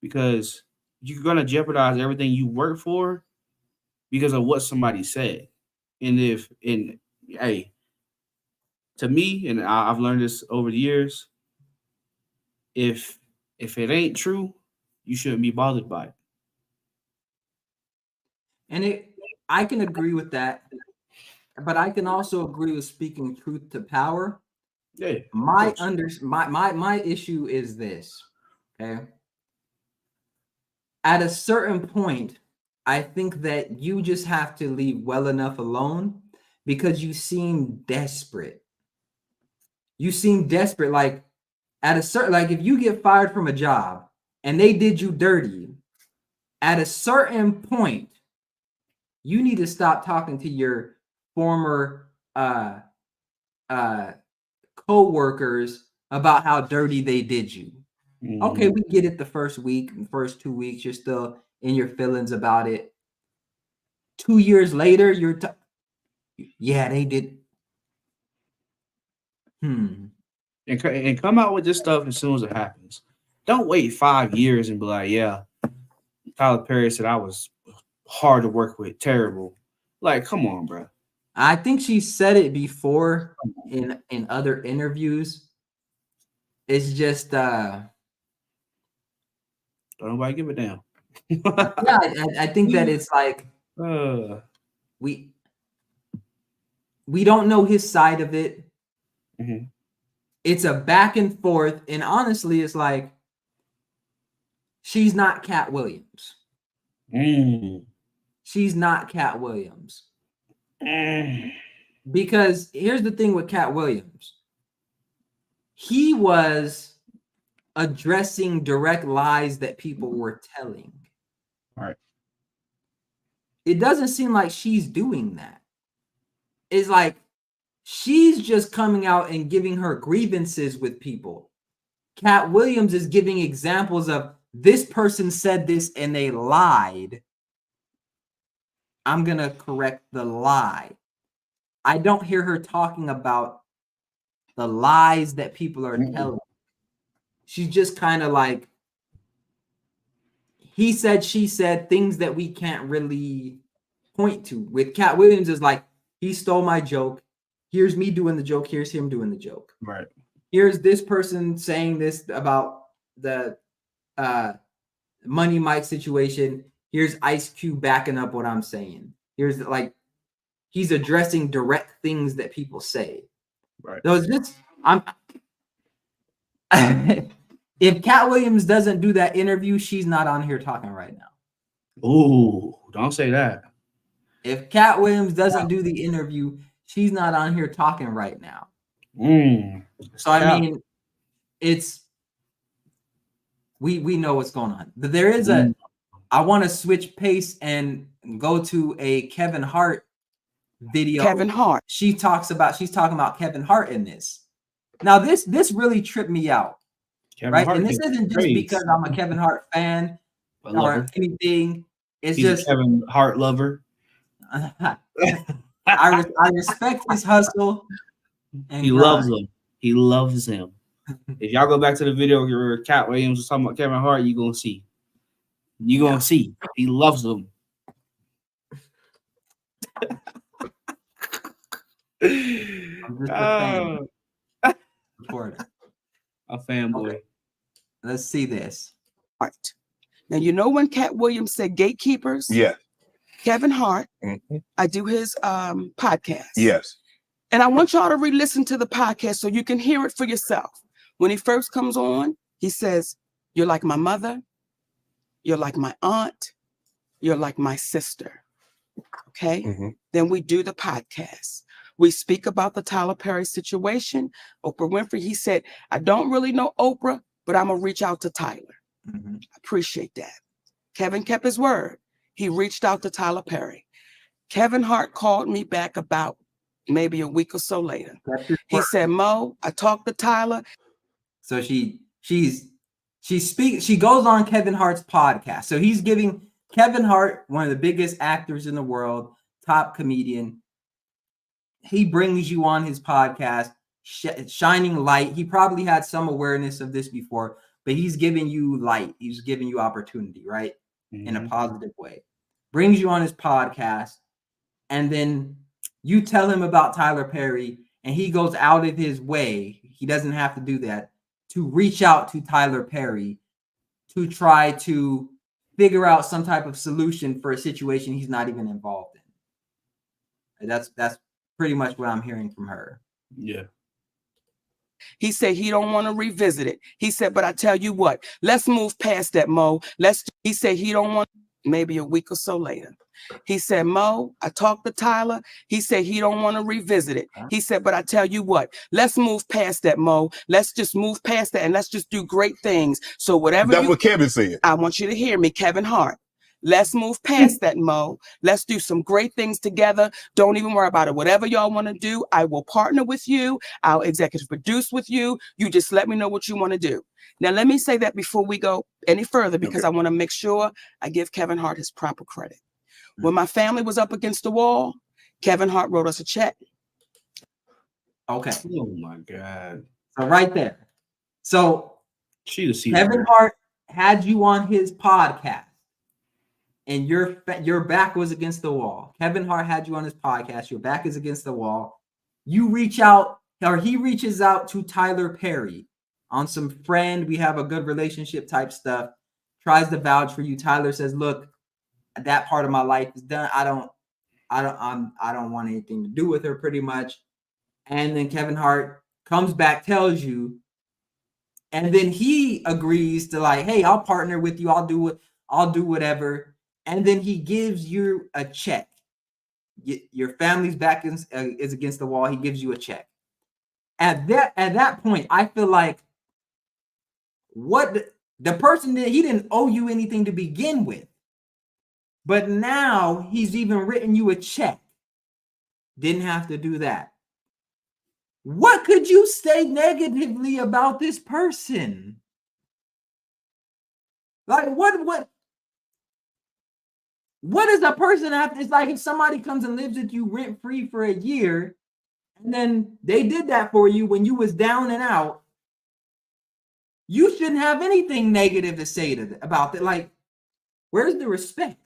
Because you're going to jeopardize everything you work for because of what somebody said. And hey, to me, and I've learned this over the years, if it ain't true, you shouldn't be bothered by it. And I can agree with that. But I can also agree with speaking truth to power. Yeah. My issue is this. Okay. At a certain point, I think that you just have to leave well enough alone because you seem desperate. You seem desperate. Like at a certain, like if you get fired from a job and they did you dirty, at a certain point, you need to stop talking to your former co-workers about how dirty they did you. Mm-hmm. Okay, we get it the first week, first 2 weeks, you're still in your feelings about it. 2 years later, yeah, they did. And come out with this stuff as soon as it happens. Don't wait 5 years and be like, yeah, Tyler Perry said I was hard to work with, terrible. Like, come on, bro. I think she said it before in other interviews. It's just don't nobody give a damn. Yeah, I think that it's like we don't know his side of it. Mm-hmm. It's a back and forth, and honestly, it's like she's not Katt Williams. she's not Katt Williams. Because here's the thing with Katt Williams. He was addressing direct lies that people were telling. Right. It doesn't seem like she's doing that. It's like she's just coming out and giving her grievances with people. Katt Williams is giving examples of this person said this and they lied. I'm going to correct the lie. I don't hear her talking about the lies that people are telling. She's just kind of like, he said, she said, things that we can't really point to. With Katt Williams is like, he stole my joke. Here's me doing the joke. Here's him doing the joke. Right. Here's this person saying this about the Mo-nique situation. Here's Ice Cube backing up what I'm saying. Here's like, he's addressing direct things that people say. Right. So it's just, if Katt Williams doesn't do that interview, she's not on here talking right now. Ooh, don't say that. If Katt Williams doesn't do the interview, she's not on here talking right now. So I mean, it's we know what's going on. But there is I want to switch pace and go to a Kevin Hart video. Kevin Hart. She's talking about Kevin Hart in this. Now this really tripped me out. Kevin right? Hart And this isn't just because I'm a Kevin Hart fan or anything. It's He's just a Kevin Hart lover. I respect his hustle. And He grind. loves him. He loves him. If y'all go back to the video where Katt Williams was talking about Kevin Hart, you're gonna see. You're gonna see. He loves him. I'm just a fan. Reporter. A fanboy. Okay. Let's see this. Hart. Now, you know when Katt Williams said gatekeepers? Yeah. Kevin Hart, Mhm. I do his podcast. Yes. And I want y'all to re-listen to the podcast so you can hear it for yourself. When he first comes on, he says, "You're like my mother. You're like my aunt. You're like my sister." Okay? Mhm. Then we do the podcast. We speak about the Tyler Perry situation. Oprah Winfrey, he said, "I don't really know Oprah, but I'm going to reach out to Tyler." Mhm. I appreciate that. Kevin kept his word. He reached out to Tyler Perry. Kevin Hart called me back about maybe a week or so later. He said, "Mo, I talked to Tyler." So she goes on Kevin Hart's podcast. So he's giving Kevin Hart, one of the biggest actors in the world, top comedian. He brings you on his podcast, shining light. He probably had some awareness of this before, but he's giving you light. He's giving you opportunity, right? In a positive way. Brings you on his podcast, and then you tell him about Tyler Perry, and he goes out of his way. He doesn't have to do that to reach out to Tyler Perry to try to figure out some type of solution for a situation he's not even involved in. And that's pretty much what I'm hearing from her. Yeah. He said he don't want to revisit it. He said, "But I tell you what, let's move past that, Mo. He said he don't want, maybe a week or so later. He said, "Mo, I talked to Tyler." He said he don't want to revisit it. He said, "But I tell you what, let's move past that, Mo. Let's just move past that and let's just do great things. So whatever That's what Kevin said. I want you to hear me, Kevin Hart. Let's move past that, Mo. Let's do some great things together. Don't even worry about it. Whatever y'all want to do, I will partner with you. I'll executive produce with you. You just let me know what you want to do." Now, let me say that before we go any further, because I want to make sure I give Kevin Hart his proper credit. When my family was up against the wall, Kevin Hart wrote us a check. Okay. Oh my God. So right there. So Kevin Hart had you on his podcast, and your back was against the wall. Kevin Hart had you on his podcast. Your back is against the wall. You reach out, or he reaches out to Tyler Perry on some friend, we have a good relationship type stuff. Tries to vouch for you. Tyler says, "Look, that part of my life is done. I don't want anything to do with her," pretty much. And then Kevin Hart comes back, tells you, and then he agrees to like, "Hey, I'll partner with you. I'll do whatever." and then he gives you a check. Your family's back is against the wall. He gives you a check. At that point, I feel like what the person did, he didn't owe you anything to begin with. But now he's even written you a check. Didn't have to do that. What could you say negatively about this person? Like what does a person have to, it's like if somebody comes and lives with you rent free for a year, and then they did that for you when you was down and out, you shouldn't have anything negative to say about that. Like, where's the respect?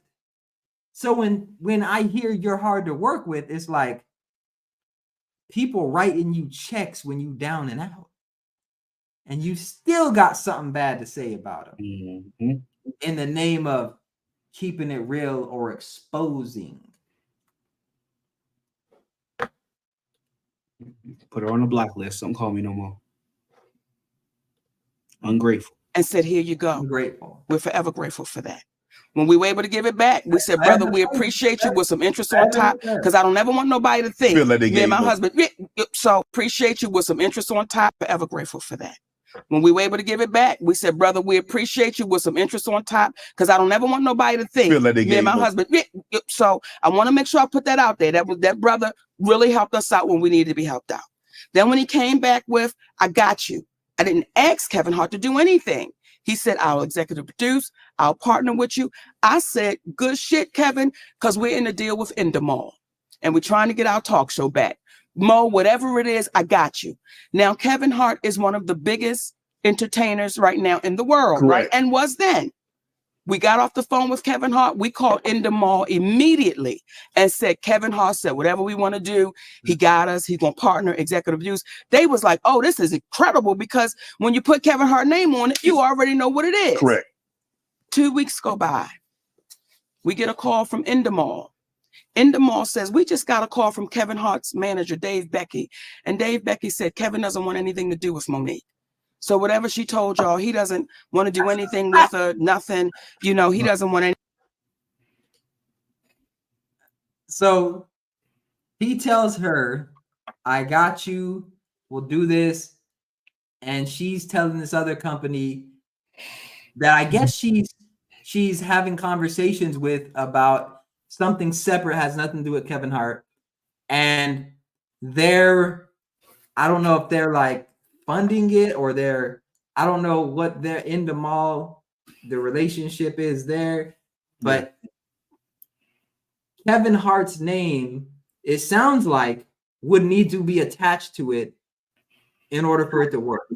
So when I hear you're hard to work with, it's like people writing you checks when you down and out, and you still got something bad to say about them in the name of keeping it real or exposing. Put her on the blacklist. Don't call me no more. Ungrateful. And said, here you go. I'm grateful. We're forever grateful for that. When we were able to give it back, we said, brother, we appreciate you with some interest on top, because I don't ever want nobody to think Feel like they me and my gave up. husband. So appreciate you with some interest on top. Forever grateful for that. When we were able to give it back, we said, brother, we appreciate you with some interest on top, because I don't ever want nobody to think Feel like they me and my gave up. husband. So I want to make sure I put that out there. That brother really helped us out when we needed to be helped out. Then when he came back with, I got you. I didn't ask Kevin Hart to do anything. He said, I'll executive produce. I'll partner with you. I said, good shit, Kevin, because we're in a deal with Endemol, and we're trying to get our talk show back. Mo, whatever it is, I got you. Now, Kevin Hart is one of the biggest entertainers right now in the world, Correct. right? And was then. We got off the phone with Kevin Hart. We called Endemol immediately and said, Kevin Hart said, whatever we want to do, he got us. He's going to partner, executive use. They was like, oh, this is incredible, because when you put Kevin Hart name on it, you already know what it is. Correct. 2 weeks go by. We get a call from Endemol. Endemol says, we just got a call from Kevin Hart's manager, Dave Becky. And Dave Becky said, Kevin doesn't want anything to do with Mo-nique. So whatever she told y'all, he doesn't want to do anything with her, nothing. You know, he doesn't want any. So he tells her, I got you, we'll do this. And she's telling this other company that I guess she's having conversations with about something separate, has nothing to do with Kevin Hart. And I don't know if they're like funding it, or I don't know what they're in the mall, the relationship is there, but Kevin Hart's name, it sounds like, would need to be attached to it in order for it to work,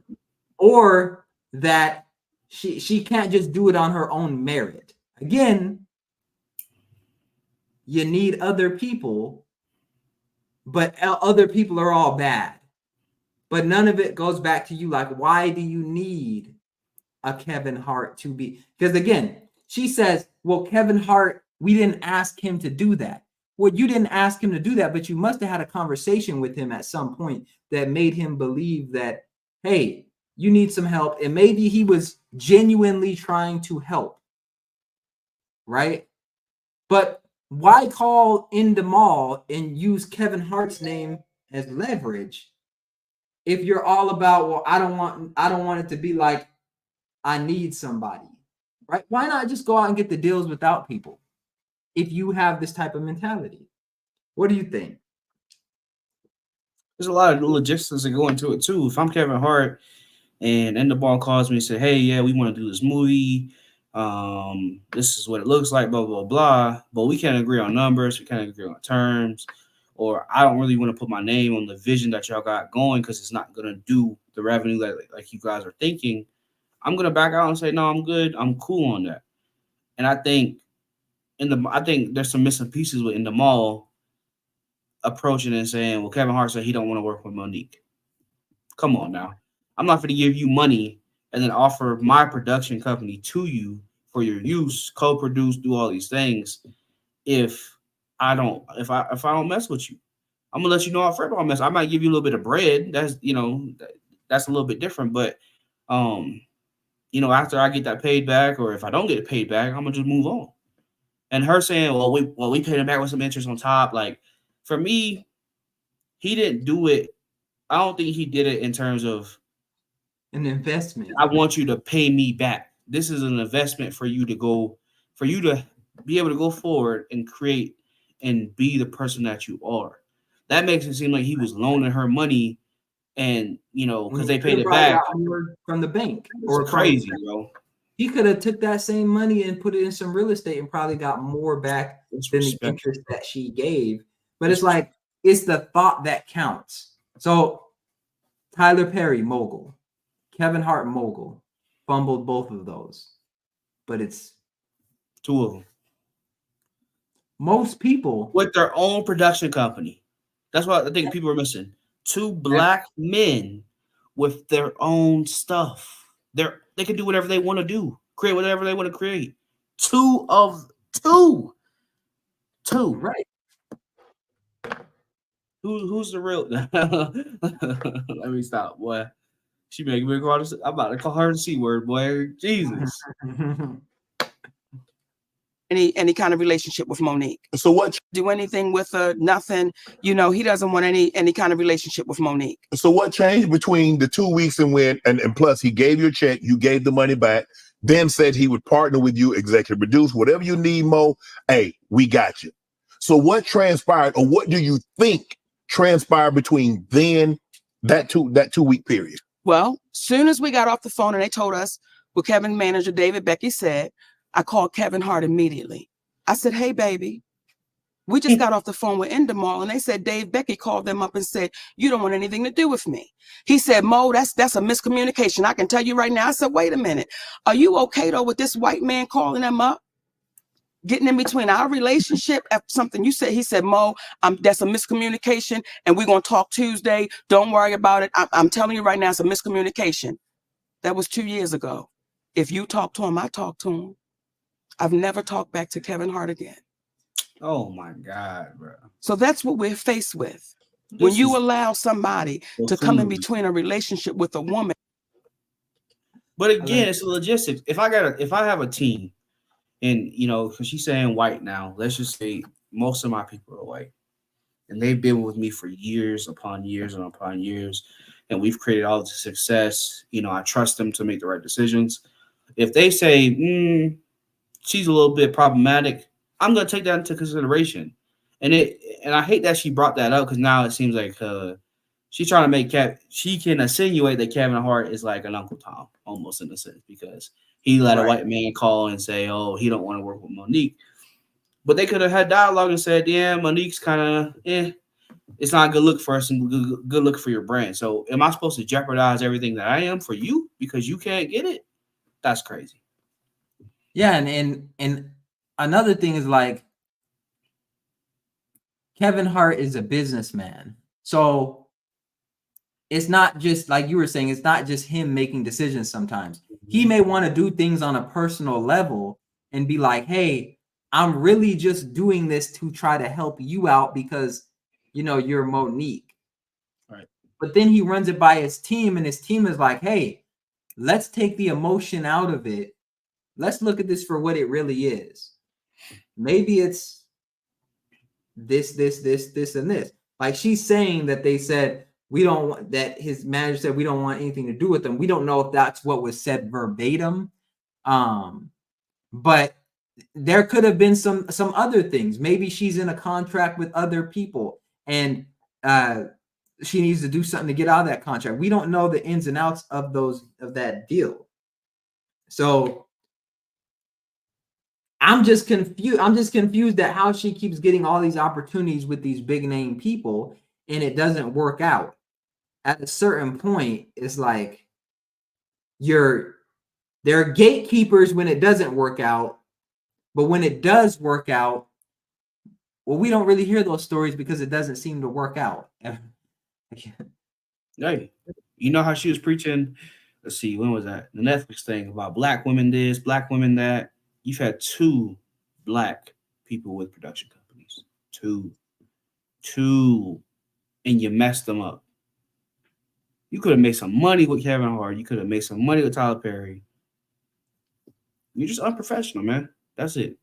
or that she can't just do it on her own merit. Again, you need other people, but other people are all bad. But none of it goes back to you. Like, why do you need a Kevin Hart to be? Because again, she says, well, Kevin Hart, we didn't ask him to do that. Well, you didn't ask him to do that, but you must have had a conversation with him at some point that made him believe that, hey, you need some help. And maybe he was genuinely trying to help, right? But why call in the mall and use Kevin Hart's name as leverage if you're all about, well, I don't want it to be like I need somebody, right? Why not just go out and get the deals without people if you have this type of mentality? What do you think? There's a lot of logistics that go into it too. If I'm Kevin Hart and Endemol calls me and say, hey, yeah, we want to do this movie. This is what it looks like, blah, blah, blah. But we can't agree on numbers. We can't agree on terms. Or I don't really want to put my name on the vision that y'all got going because it's not going to do the revenue like you guys are thinking. I'm going to back out and say, no, I'm good. I'm cool on that. And I think there's some missing pieces in the mall approaching and saying, well, Kevin Hart said he don't want to work with Mo-nique. Come on now. I'm not going to give you money and then offer my production company to you for your use, co-produce, do all these things. If I don't mess with you, I'm gonna let you know up front I'll mess. I might give you a little bit of bread. That's that's a little bit different. But after I get that paid back, or if I don't get it paid back, I'm gonna just move on. And her saying, well, we paid him back with some interest on top. Like, for me, he didn't do it. I don't think he did it in terms of an investment. I want you to pay me back. This is an investment for you to be able to go forward and create and be the person that you are. That makes it seem like he was loaning her money, and because they paid it back from the bank. Or crazy, bro. He could have took that same money and put it in some real estate and probably got more back than the interest that she gave. But it's like, it's the thought that counts. So Tyler Perry, mogul. Kevin Hart, mogul. Fumbled both of those. But it's 2 of them. Most people with their own production company. That's what I think people are missing. 2 black men with their own stuff. They can do whatever they want to do, create whatever they want to create. 2 of 2. Right. Who's the real? Let me stop, boy. She making me call this. I'm about to call her the C word, boy. Jesus. Any kind of relationship with Mo-nique. So what? Do anything with her? Nothing. He doesn't want any kind of relationship with Mo-nique. So what changed between the 2 weeks and plus he gave you a check, you gave the money back, then said he would partner with you, executive produce, whatever you need, Mo. Hey, we got you. So what transpired, or what do you think transpired between then that 2 week period? Well, soon as we got off the phone and they told us what Kevin's manager David Becky said, I called Kevin Hart immediately. I said, hey, baby, we just got off the phone with Endemol, and they said Dave Becky called them up and said, you don't want anything to do with me. He said, Mo, that's a miscommunication. I can tell you right now. I said, wait a minute. Are you okay, though, with this white man calling them up? Getting in between our relationship after something you said. He said, Mo, that's a miscommunication, and we're going to talk Tuesday. Don't worry about it. I'm telling you right now, it's a miscommunication. That was 2 years ago. If you talk to him, I talk to him. I've never talked back to Kevin Hart again. Oh my God, bro. So that's what we're faced with. When you allow somebody to come in between a relationship with a woman. But again, it's the logistics. If I have a team, and because she's saying white now, let's just say most of my people are white, and they've been with me for years upon years and upon years, and we've created all this success. I trust them to make the right decisions. If they say, she's a little bit problematic, I'm going to take that into consideration. And I hate that she brought that up, because now it seems like she's trying to make she can insinuate that Kevin Hart is like an Uncle Tom, almost, in a sense, because he let a white man call and say, oh, he don't want to work with Mo-nique. But they could have had dialogue and said, yeah, Mo-nique's kind of, it's not a good look for us and good look for your brand. So am I supposed to jeopardize everything that I am for you because you can't get it? That's crazy. Yeah, and another thing is, like, Kevin Hart is a businessman. So it's not just, like you were saying, it's not just him making decisions sometimes. He may want to do things on a personal level and be like, hey, I'm really just doing this to try to help you out because, you're Mo-nique. Right. But then he runs it by his team, and his team is like, hey, let's take the emotion out of it. Let's look at this for what it really is. Maybe it's this, and this. Like, she's saying that they said, that his manager said, we don't want anything to do with them. We don't know if that's what was said verbatim. But there could have been some other things. Maybe she's in a contract with other people, and she needs to do something to get out of that contract. We don't know the ins and outs of that deal. So I'm just confused. I'm just confused at how she keeps getting all these opportunities with these big name people, and it doesn't work out. At a certain point, it's like there are gatekeepers when it doesn't work out, but when it does work out, well, we don't really hear those stories because it doesn't seem to work out. Hey, you know how she was preaching? Let's see, when was that? The Netflix thing about black women this, black women that. You've had 2 black people with production companies. 2. And you messed them up. You could have made some money with Kevin Hart. You could have made some money with Tyler Perry. You're just unprofessional, man. That's it.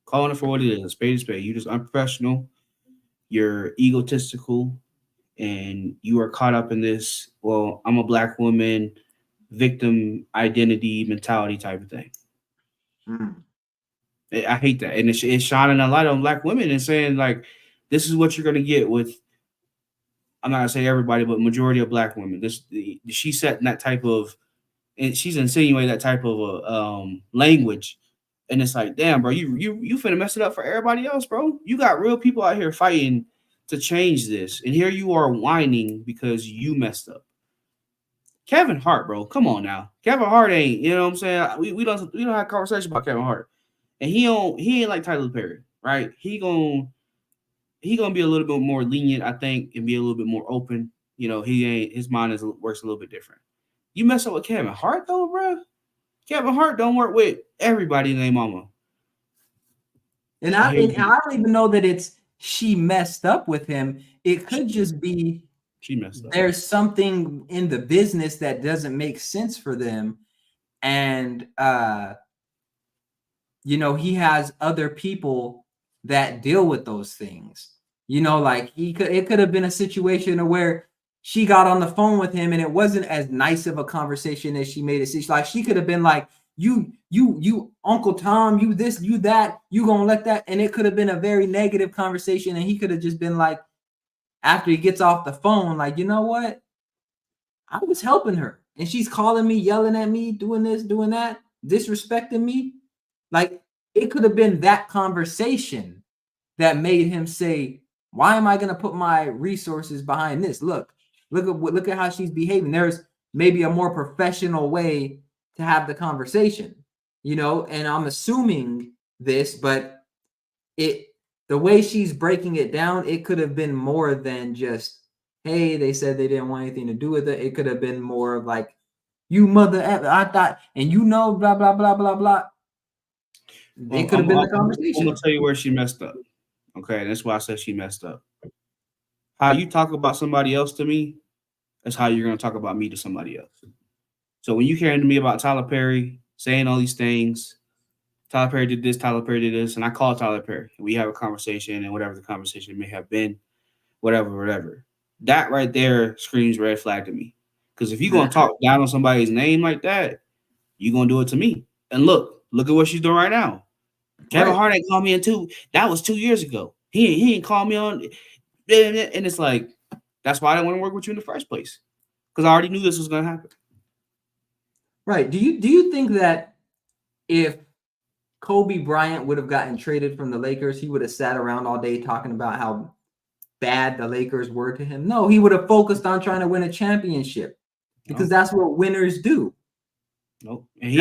Calling it for what it is. Spade is spade. You're just unprofessional. You're egotistical, and you are caught up in this. Well, I'm a black woman, victim identity mentality type of thing. I hate that, and it's shining a light on black women and saying like, this is what you're gonna get with. I'm not gonna say everybody, but majority of black women. She's setting that type of, and she's insinuating that type of language, and it's like, damn, bro, you finna mess it up for everybody else, bro. You got real people out here fighting to change this, and here you are whining because you messed up. Kevin Hart, bro, come on now. Kevin Hart ain't, you know what I'm saying? We don't have a conversation about Kevin Hart, and he ain't like Tyler Perry, right? He gonna be a little bit more lenient, I think, and be a little bit more open. You know, his mind works a little bit different. You mess up with Kevin Hart though, bro. Kevin Hart don't work with everybody in their mama. And I don't even know that it's she messed up with him. It could just be she messed up. There's something in the business that doesn't make sense for them, and you know, he has other people that deal with those things. You know, like it could have been a situation where she got on the phone with him and it wasn't as nice of a conversation as she made it seem. Like she could have been like, you Uncle Tom, you this, you that, you gonna let that, and it could have been a very negative conversation, and he could have just been like, after he gets off the phone, like, you know what? I was helping her, and she's calling me, yelling at me, doing this, doing that, disrespecting me. Like, it could have been that conversation that made him say, why am I going to put my resources behind this? Look at how she's behaving. There's maybe a more professional way to have the conversation, you know, and I'm assuming this, but the way she's breaking it down, it could have been more than just, hey, they said they didn't want anything to do with it. It could have been more of like, you mother, I thought, and you know, blah, blah, blah, blah, blah. It could have been the conversation. I'm going to tell you where she messed up. Okay, that's why I said she messed up. How you talk about somebody else to me, that's how you're going to talk about me to somebody else. So when you came to me about Tyler Perry, saying all these things, Tyler Perry did this, Tyler Perry did this, and I call Tyler Perry. We have a conversation, and whatever the conversation may have been, whatever. That right there screams red flag to me. Because if you're going to talk down on somebody's name like that, you're going to do it to me. And look at what she's doing right now. Kevin Hart ain't called me that was 2 years ago. He ain't called me on, and it's like, that's why I didn't want to work with you in the first place, because I already knew this was going to happen. Right. Do you think that if Kobe Bryant would have gotten traded from the Lakers, he would have sat around all day talking about how bad the Lakers were to him? No, he would have focused on trying to win a championship, because that's what winners do. Nope. And he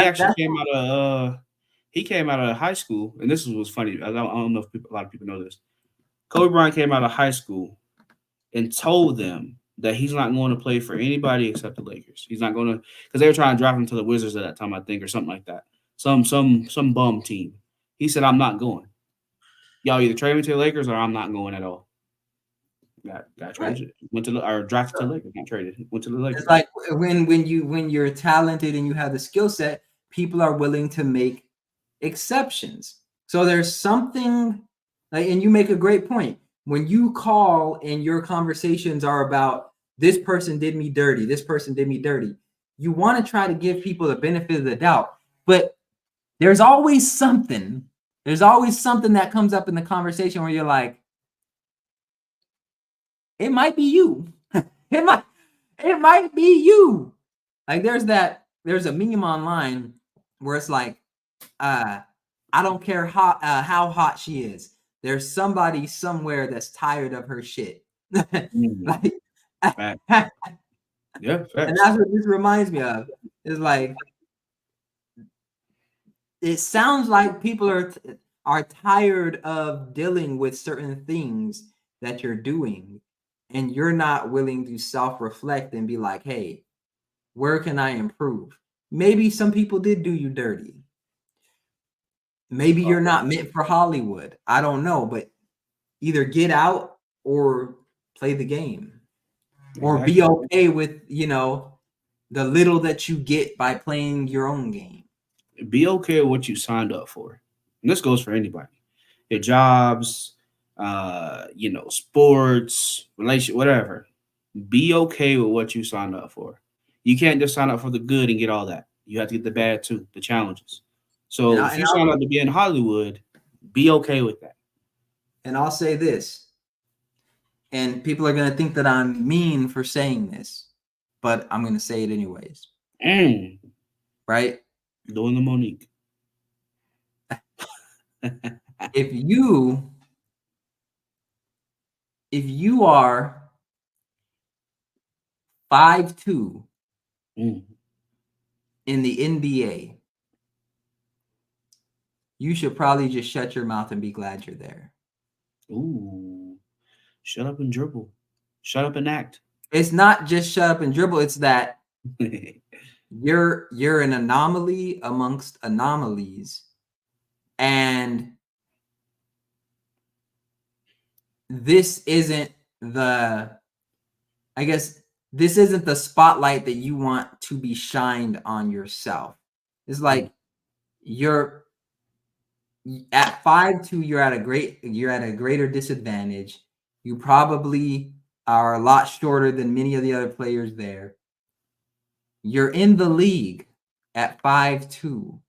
came out of high school, and this was funny. I don't know if a lot of people know this. Kobe Bryant came out of high school and told them that he's not going to play for anybody except the Lakers. He's not going to, because they were trying to draft him to the Wizards at that time, I think, or something like that. Some bum team. He said, I'm not going. Y'all either trade me to the Lakers or I'm not going at all. Got traded. Went to or drafted to the Lakers. Not traded. Went to the Lakers. It's like when you're talented and you have the skill set, people are willing to make exceptions. So there's something like, and you make a great point. When you call and your conversations are about this person did me dirty, this person did me dirty, you want to try to give people the benefit of the doubt. But there's always something that comes up in the conversation where you're like, it might be you. it might be you. Like there's a meme online where it's like, I don't care how hot she is. There's somebody somewhere that's tired of her shit. Like, yeah, and that's what this reminds me of. It's like, it sounds like people are tired of dealing with certain things that you're doing, and you're not willing to self-reflect and be like, hey, where can I improve? Maybe some people did do you dirty. Maybe you're not meant for Hollywood. I don't know, but either get out or play the game, or be okay with, you know, the little that you get by playing your own game. Be okay with what you signed up for. And this goes for anybody. your jobs, sports, relationship, whatever. Be okay with what you signed up for. You can't just sign up for the good and get all that. You have to get the bad too, the challenges. So if you sign up to be in Hollywood, be okay with that. And I'll say this, and people are going to think that I'm mean for saying this, but I'm going to say it anyways. Right? Doing the Mo-nique. If you are 5'2" in the NBA, you should probably just shut your mouth and be glad you're there. Ooh, shut up and dribble. Shut up and act. It's not just shut up and dribble. It's that you're an anomaly amongst anomalies, and this isn't the spotlight that you want to be shined on yourself. It's like you're at 5'2", you're at a greater disadvantage. You probably are a lot shorter than many of the other players there. You're in the league at 5'2".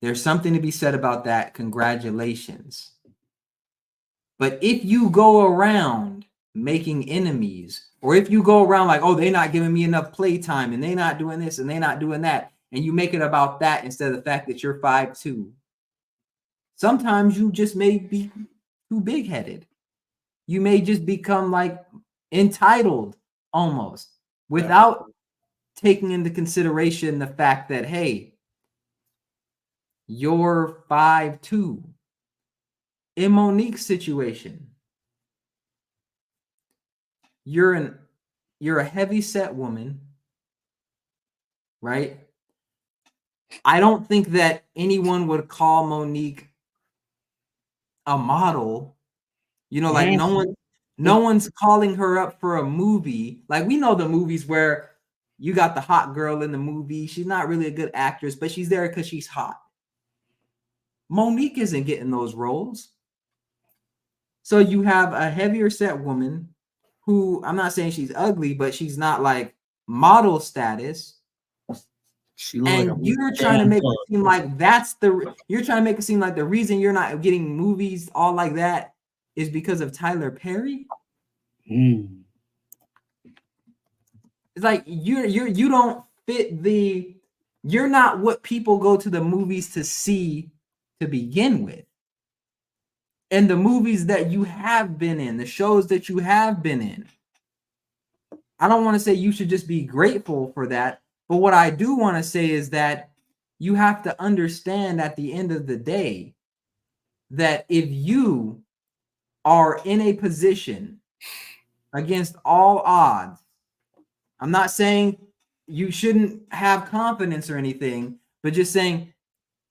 There's something to be said about that. Congratulations. But if you go around making enemies, or if you go around like, oh, they're not giving me enough play time, and they're not doing this, and they're not doing that, and you make it about that instead of the fact that you're 5'2", sometimes you just may be too big-headed. You may just become like entitled almost without taking into consideration the fact that, hey, you're 5'2". In Mo-nique's situation, you're a heavy-set woman, right? I don't think that anyone would call Mo-nique a model. Like no one's calling her up for a movie. Like, we know the movies where you got the hot girl in the movie. She's not really a good actress, but she's there because she's hot. Mo-nique isn't getting those roles. So you have a heavier set woman who, I'm not saying she's ugly, but she's not like model status. And you're trying to make it seem like you're trying to make it seem like the reason you're not getting movies all like that is because of Tyler Perry. It's like you don't fit you're not what people go to the movies to see to begin with. And the movies that you have been in, the shows that you have been in, I don't want to say you should just be grateful for that. But what I do want to say is that you have to understand at the end of the day that if you are in a position against all odds, I'm not saying you shouldn't have confidence or anything, but just saying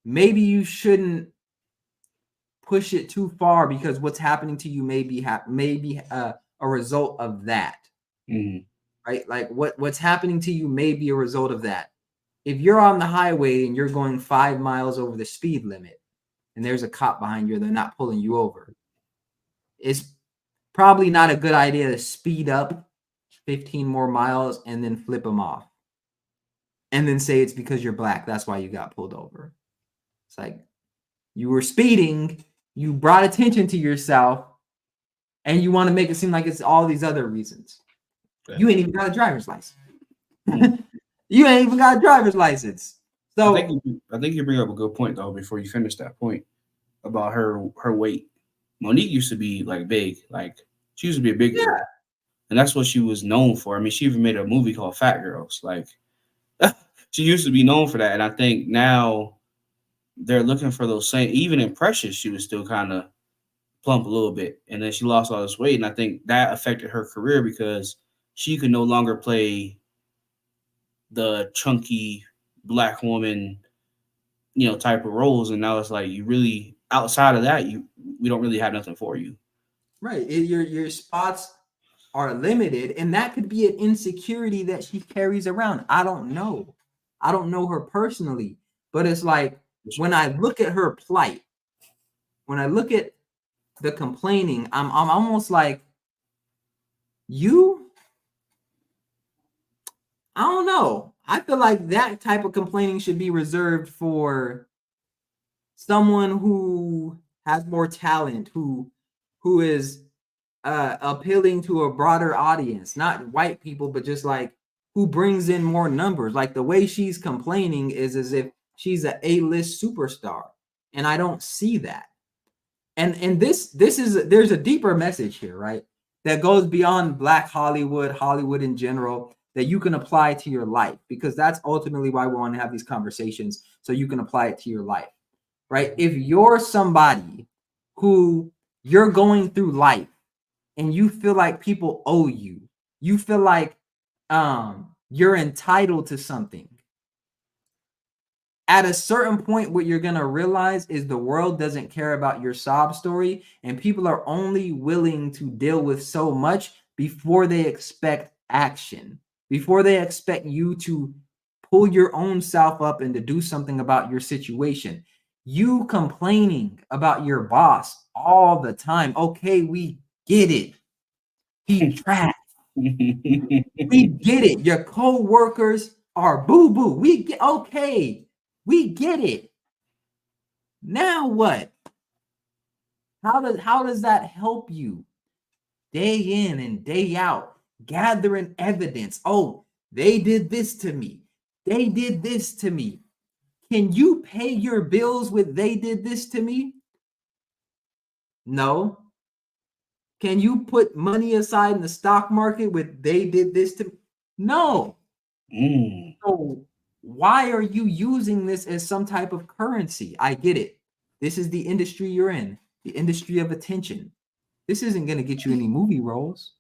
maybe you shouldn't push it too far, because what's happening to you may be a result of that. Right? Like what's happening to you may be a result of that. If you're on the highway and you're going 5 miles over the speed limit and there's a cop behind you, they're not pulling you over, it's probably not a good idea to speed up 15 more miles and then flip them off and then say it's because you're black, that's why you got pulled over. It's like, you were speeding, you brought attention to yourself, and you want to make it seem like it's all these other reasons. You ain't even got a driver's license. You ain't even got a driver's license. So I think you bring up a good point though. Before you finish that point about her weight, Mo-nique used to be like big, like she used to be a big girl, and that's what she was known for. I mean, she even made a movie called Fat Girls. Like she used to be known for that, and I think now they're looking for those same. Even in Precious, she was still kind of plump a little bit, and then she lost all this weight, and I think that affected her career because she could no longer play the chunky black woman, type of roles, and now it's like you really outside of that, we don't really have nothing for you. Right, your spots are limited, and that could be an insecurity that she carries around. I don't know her personally, but it's like when I look at her plight, when I look at the complaining, I'm almost like, I don't know. I feel like that type of complaining should be reserved for someone who has more talent, who is appealing to a broader audience, not white people, but just like who brings in more numbers. Like the way she's complaining is as if she's an A-list superstar, and I don't see that. And this is, there's a deeper message here, right? That goes beyond Black Hollywood in general, that you can apply to your life, because that's ultimately why we want to have these conversations, so you can apply it to your life, right? If you're somebody who you're going through life and you feel like people owe you, you feel like you're entitled to something, at a certain point, what you're going to realize is the world doesn't care about your sob story, and people are only willing to deal with so much before they expect action, before they expect you to pull your own self up and to do something about your situation. You complaining about your boss all the time. Okay, we get it. He trash. We get it. Your co-workers are boo-boo. We get, okay. We get it. Now what? How does that help you? Day in and day out, gathering evidence. Oh, they did this to me. They did this to me. Can you pay your bills with they did this to me? No. Can you put money aside in the stock market with they did this to me? No. So why are you using this as some type of currency? I get it. This is the industry you're in, the industry of attention. This isn't going to get you any movie roles.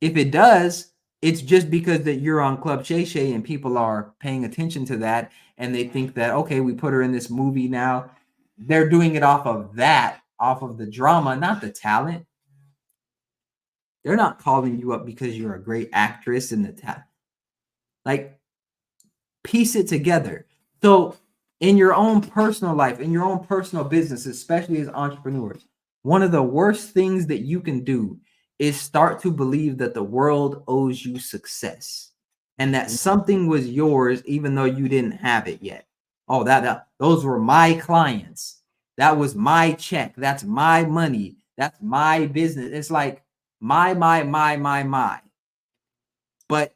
If it does, it's just because that you're on Club Shay Shay and people are paying attention to that, and they think that, okay, we put her in this movie now. They're doing it off of that, off of the drama, not the talent. They're not calling you up because you're a great actress in the talent. Like, piece it together. So in your own personal life, in your own personal business, especially as entrepreneurs, one of the worst things that you can do is start to believe that the world owes you success and that something was yours even though you didn't have it yet. Oh, those were my clients. That was my check. That's my money. That's my business. It's like my. But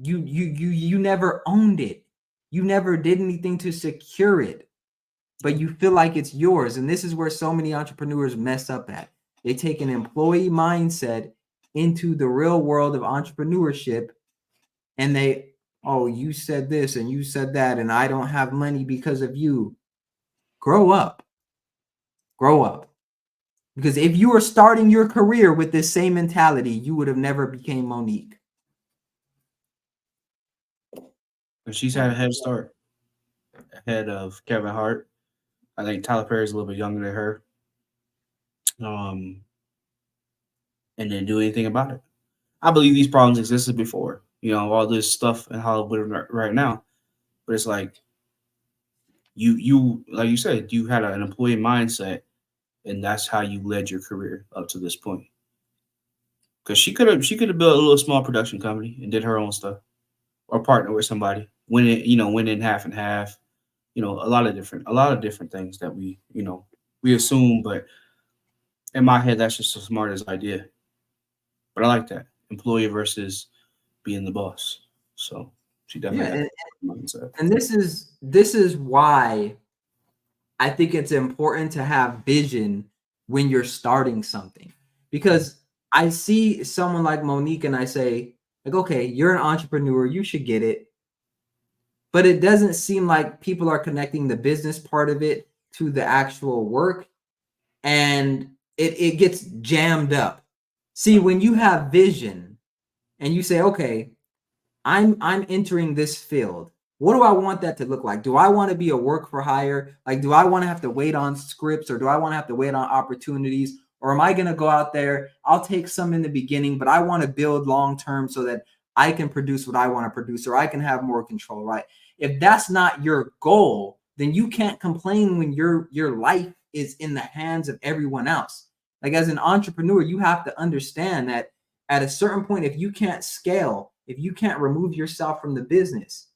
you never owned it. You never did anything to secure it, but you feel like it's yours. And this is where so many entrepreneurs mess up at. They take an employee mindset into the real world of entrepreneurship, and they, oh, you said this and you said that, and I don't have money because of you. Grow up. Grow up. Because if you were starting your career with this same mentality, you would have never became Mo-nique. She's had a head start ahead of Kevin Hart. I think Tyler Perry's a little bit younger than her. And didn't do anything about it. I believe these problems existed before, all this stuff in Hollywood right now. But it's like you like you said, you had an employee mindset, and that's how you led your career up to this point. Because she could have built a little small production company and did her own stuff, or partner with somebody, win in half and half, a lot of different things that we assume, but in my head, that's just the smartest idea. But I like that employee versus being the boss. So she definitely had mindset. And this is why I think it's important to have vision when you're starting something, because I see someone like Mo-nique and I say, like, okay, you're an entrepreneur, you should get it. But it doesn't seem like people are connecting the business part of it to the actual work, and it gets jammed up. See, when you have vision and you say, okay, I'm entering this field. What do I want that to look like? Do I want to be a work for hire? Like, do I want to have to wait on scripts, or do I want to have to wait on opportunities? Or am I going to go out there? I'll take some in the beginning, but I want to build long-term so that I can produce what I want to produce, or I can have more control, right? If that's not your goal, then you can't complain when your life is in the hands of everyone else. Like as an entrepreneur, you have to understand that at a certain point, if you can't scale, if you can't remove yourself from the business,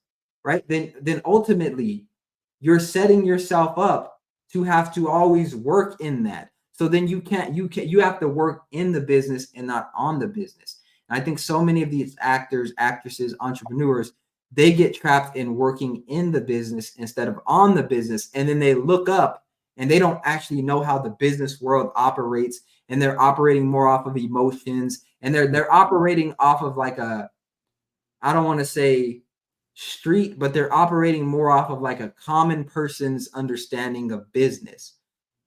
right, then ultimately you're setting yourself up to have to always work in that. So then you have to work in the business and not on the business. And I think so many of these actors, actresses, entrepreneurs, they get trapped in working in the business instead of on the business. And then they look up and they don't actually know how the business world operates. And they're operating more off of emotions. And they're operating off of like a, I don't want to say street, but they're operating more off of like a common person's understanding of business.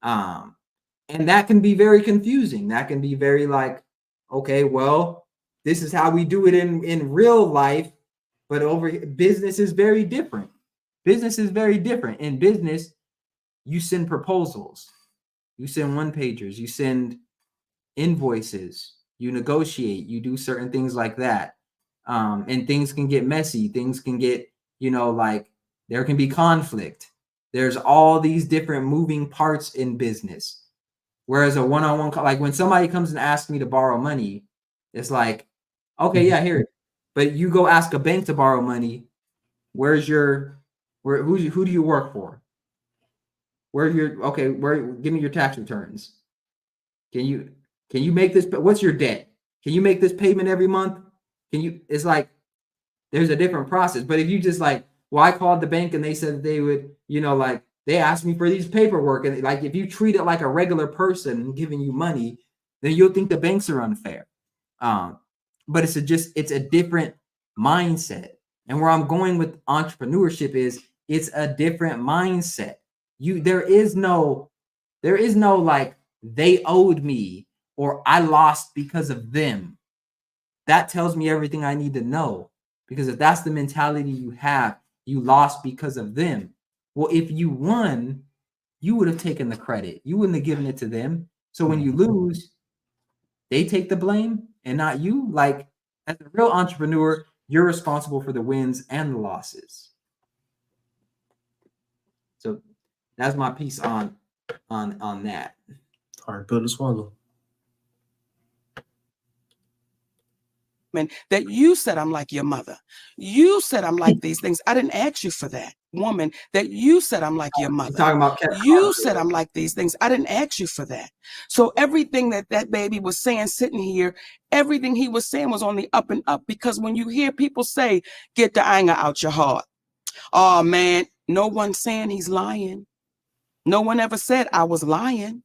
And that can be very confusing. That can be very like, okay, well, this is how we do it in real life, but over business is very different. Business is very different. In business, you send proposals, you send one-pagers, you send invoices, you negotiate, you do certain things like that. And things can get messy. Things can get, like there can be conflict. There's all these different moving parts in business. Whereas a one-on-one, like when somebody comes and asks me to borrow money, it's like, okay, yeah, here. But you go ask a bank to borrow money. Who do you work for? Give me your tax returns. Can you make this? What's your debt? Can you make this payment every month? It's like there's a different process. But if you just like, well, I called the bank and they said they would, like they asked me for these paperwork. And like, if you treat it like a regular person giving you money, then you'll think the banks are unfair. But it's a different mindset. And where I'm going with entrepreneurship is it's a different mindset. There is no like they owed me or I lost because of them. That tells me everything I need to know, because if that's the mentality you have, you lost because of them. Well, if you won, you would have taken the credit. You wouldn't have given it to them. So when you lose, they take the blame and not you. Like as a real entrepreneur, you're responsible for the wins and the losses. So that's my piece on that. Hard pill to swallow. That you said I'm like your mother. You said I'm like these things. I didn't ask you for that. Woman, that you said I'm like your mother. Talking about you said I'm like these things. I didn't ask you for that. So everything that baby was saying sitting here, everything he was saying was on the up and up, because when you hear people say, get the anger out your heart. Oh man, no one's saying he's lying. No one ever said I was lying.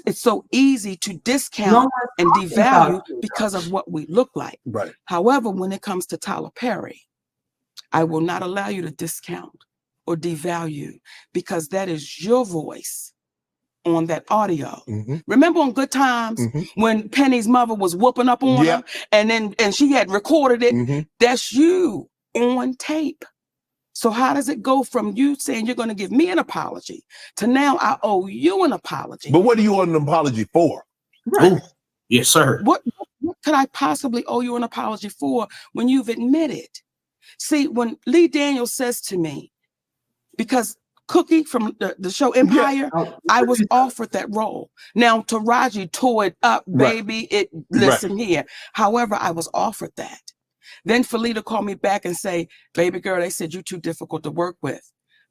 It's so easy to discount and devalue because of what we look like. Right. However, when it comes to Tyler Perry, I will not allow you to discount or devalue, because that is your voice on that audio. Mm-hmm. Remember on Good Times when Penny's mother was whooping up on her and she had recorded it? Mm-hmm. That's you on tape. So how does it go from you saying you're going to give me an apology to now I owe you an apology? But what do you want an apology for? Right. Ooh, yes, sir. What could I possibly owe you an apology for when you've admitted? See, when Lee Daniels says to me, because Cookie from the show Empire, I was offered that role. Now Taraji tore it up, baby. Listen here. However, I was offered that. Then Felita called me back and say, baby girl, they said you're too difficult to work with.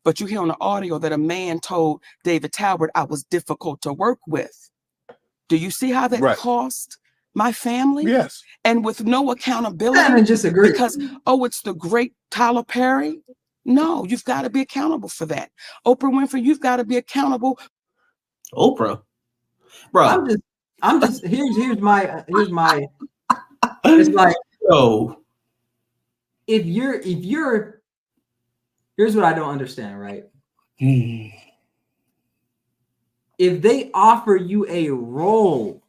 But you hear on the audio that a man told David Talbert I was difficult to work with. Do you see how that cost my family? Yes. And with no accountability. I disagree. Because, it's the great Tyler Perry. No, you've got to be accountable for that. Oprah Winfrey, you've got to be accountable. Oprah. Bro. I'm just here's my it's like, if you're here's what I don't understand, right? If they offer you a role,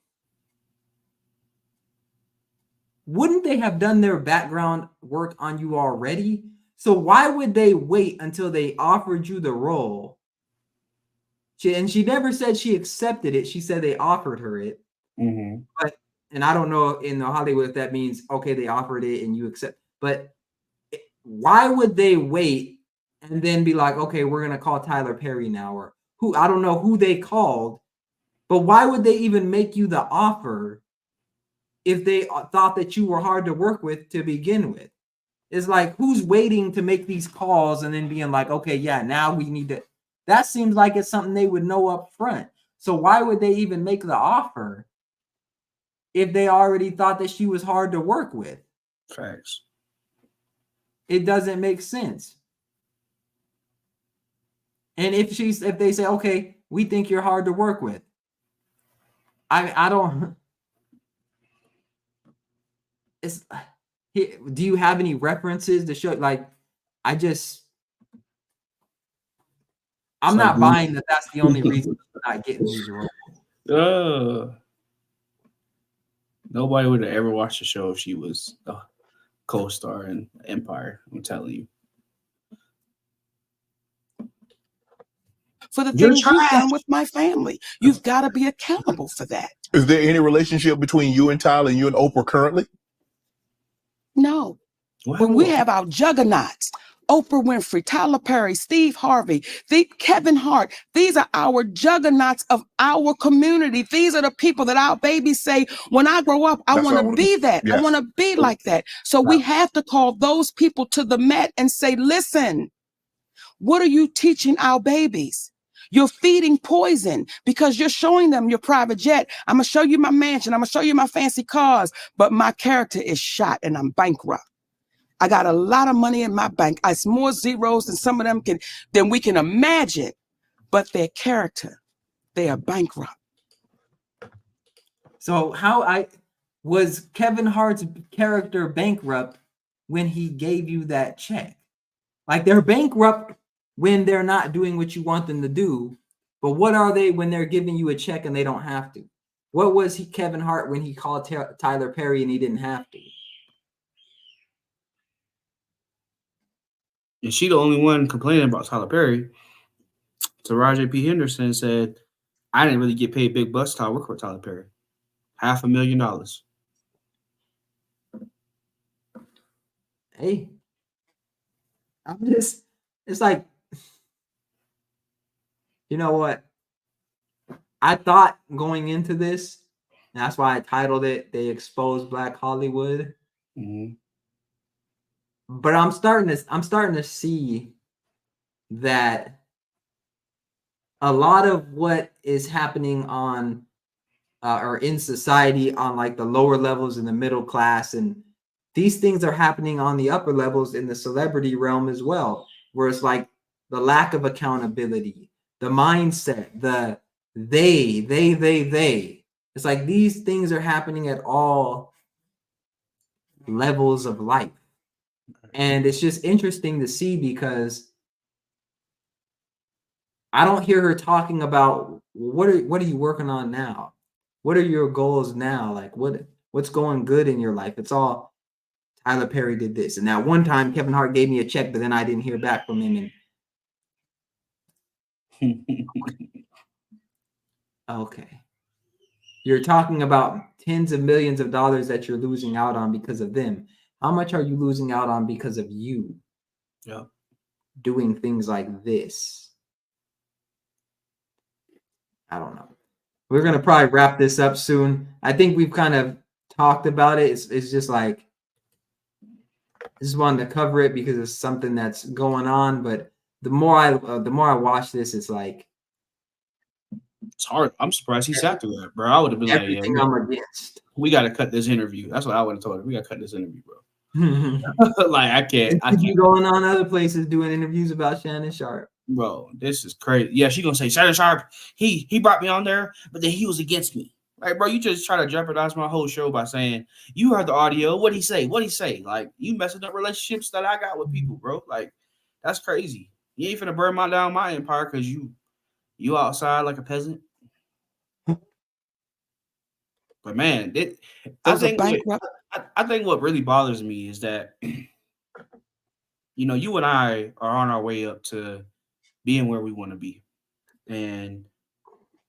wouldn't they have done their background work on you already? So why would they wait until they offered you the role? She never said she accepted it. She said they offered her it. But and I don't know in Hollywood if that means okay, they offered it and you accept. But why would they wait and then be like, okay, we're gonna call Tyler Perry now, or who, I don't know who they called, but why would they even make you the offer if they thought that you were hard to work with to begin with? It's like, who's waiting to make these calls and then being like, okay, yeah, now we need to. That seems like it's something they would know up front. So why would they even make the offer if they already thought that she was hard to work with? Facts. It doesn't make sense. And if they say, okay, we think you're hard to work with, I don't. It's. Do you have any references to show? Like, I'm not buying that. That's the only reason I'm not getting these roles. Nobody would have ever watched the show if she was a co-star in Empire. I'm telling you. For the things you've done with my family, you've got to be accountable for that. Is there any relationship between you and Tyler and you and Oprah currently? No. But we have our juggernauts. Oprah Winfrey, Tyler Perry, Steve Harvey, Kevin Hart. These are our juggernauts of our community. These are the people that our babies say, when I grow up, I want to be that. Yes. I want to be like that. So we have to call those people to the mat and say, listen, what are you teaching our babies? You're feeding poison because you're showing them your private jet. I'm going to show you my mansion. I'm going to show you my fancy cars, but my character is shot and I'm bankrupt. I got a lot of money in my bank. It's more zeros than some of them than we can imagine, but their character, they are bankrupt. So was Kevin Hart's character bankrupt when he gave you that check? Like, they're bankrupt when they're not doing what you want them to do, but what are they when they're giving you a check and they don't have to? What was Kevin Hart when he called Tyler Perry and he didn't have to? And she the only one complaining about Tyler Perry. So Roger P. Henderson said, I didn't really get paid big bucks till I worked with Tyler Perry. $500,000. Hey, it's like, you know what? I thought going into this, and that's why I titled it, They Exposed Black Hollywood. Mm-hmm. But I'm starting to see that a lot of what is happening on or in society on like the lower levels in the middle class, and these things are happening on the upper levels in the celebrity realm as well, where it's like the lack of accountability, the mindset, the they. It's like these things are happening at all levels of life. And it's just interesting to see because I don't hear her talking about what are you working on now? What are your goals now? Like what's going good in your life? It's all Tyler Perry did this. And that one time Kevin Hart gave me a check, but then I didn't hear back from him. And okay. You're talking about tens of millions of dollars that you're losing out on because of them. How much are you losing out on because of you? Yeah. Doing things like this? I don't know. We're going to probably wrap this up soon. I think we've kind of talked about it. It's just like, I just wanted to cover it because it's something that's going on. But the more I watch this, it's like, it's hard. I'm surprised he sat through that, bro. I would have been like, yeah, I'm against. We got to cut this interview. That's what I would have told him. We got to cut this interview, bro. Like, I can't going on other places doing interviews about Shannon Sharpe. Bro, this is crazy. Yeah, she gonna say Shannon Sharpe, he brought me on there, but then he was against me. Like, bro, you just try to jeopardize my whole show by saying you heard the audio. What'd he say? Like, you messing up relationships that I got with people, bro. Like, that's crazy. You ain't finna burn down my empire because you outside like a peasant. But man, I think what really bothers me is that you know, you and I are on our way up to being where we want to be. And,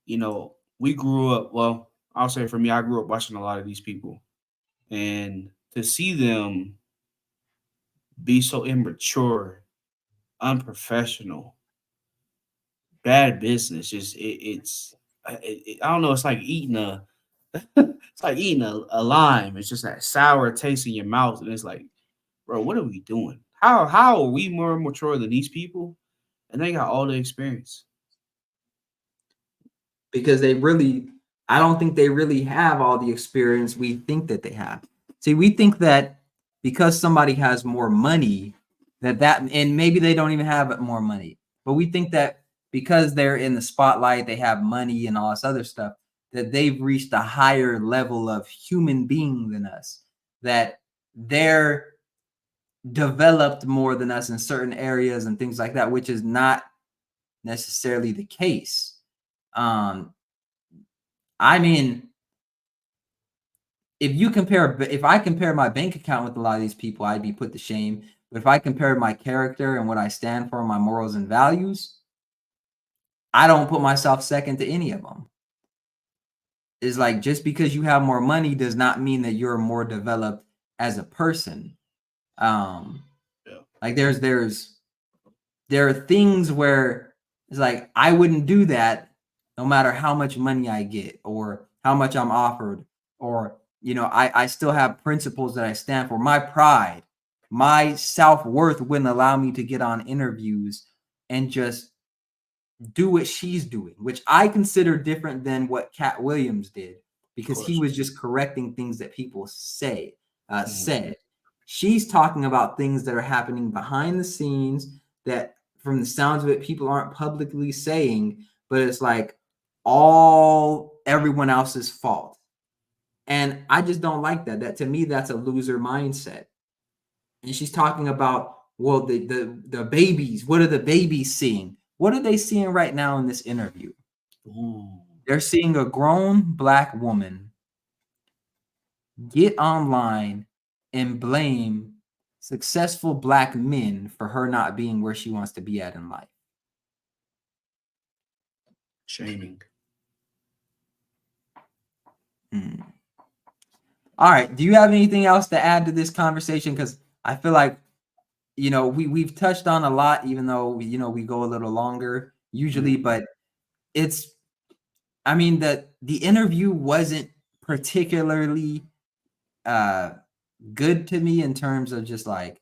you know, we grew up, well, I'll say for me, I grew up watching a lot of these people. And to see them be so immature unprofessional, bad business. Just I don't know. It's like eating a lime. It's just that sour taste in your mouth, and it's like, bro, what are we doing? How are we more mature than these people? And they got all the experience. Because I don't think they really have all the experience we think that they have. See, we think that because somebody has more money, and maybe they don't even have more money, but we think that because they're in the spotlight, they have money and all this other stuff, that they've reached a higher level of human being than us, that they're developed more than us in certain areas and things like that, which is not necessarily the case. I mean, if I compare my bank account with a lot of these people, I'd be put to shame. But if I compare my character and what I stand for, my morals and values, I don't put myself second to any of them. It's like, just because you have more money does not mean that you're more developed as a person. Like there are things where it's like, I wouldn't do that no matter how much money I get or how much I'm offered, or, I still have principles that I stand for. My pride, my self-worth wouldn't allow me to get on interviews and just do what she's doing, which I consider different than what Katt Williams did, because he was just correcting things that people said. She's talking about things that are happening behind the scenes that, from the sounds of it, people aren't publicly saying, but it's like everyone else's fault. And I just don't like that. That, to me, that's a loser mindset. And she's talking about, well, the babies, what are the babies seeing? What are they seeing right now in this interview? Ooh. They're seeing a grown Black woman get online and blame successful Black men for her not being where she wants to be at in life. Shaming. All right. Do you have anything else to add to this conversation? Because I feel like, we've touched on a lot, even though, we go a little longer usually, but the interview wasn't particularly good to me in terms of just like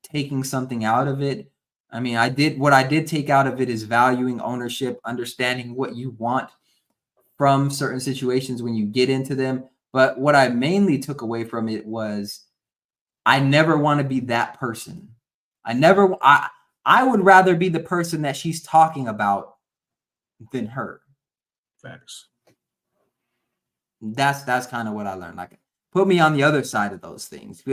taking something out of it. What I did take out of it is valuing ownership, understanding what you want from certain situations when you get into them. But what I mainly took away from it was, I never want to be that person. I would rather be the person that she's talking about than her. Facts. That's kind of what I learned. Like, put me on the other side of those things.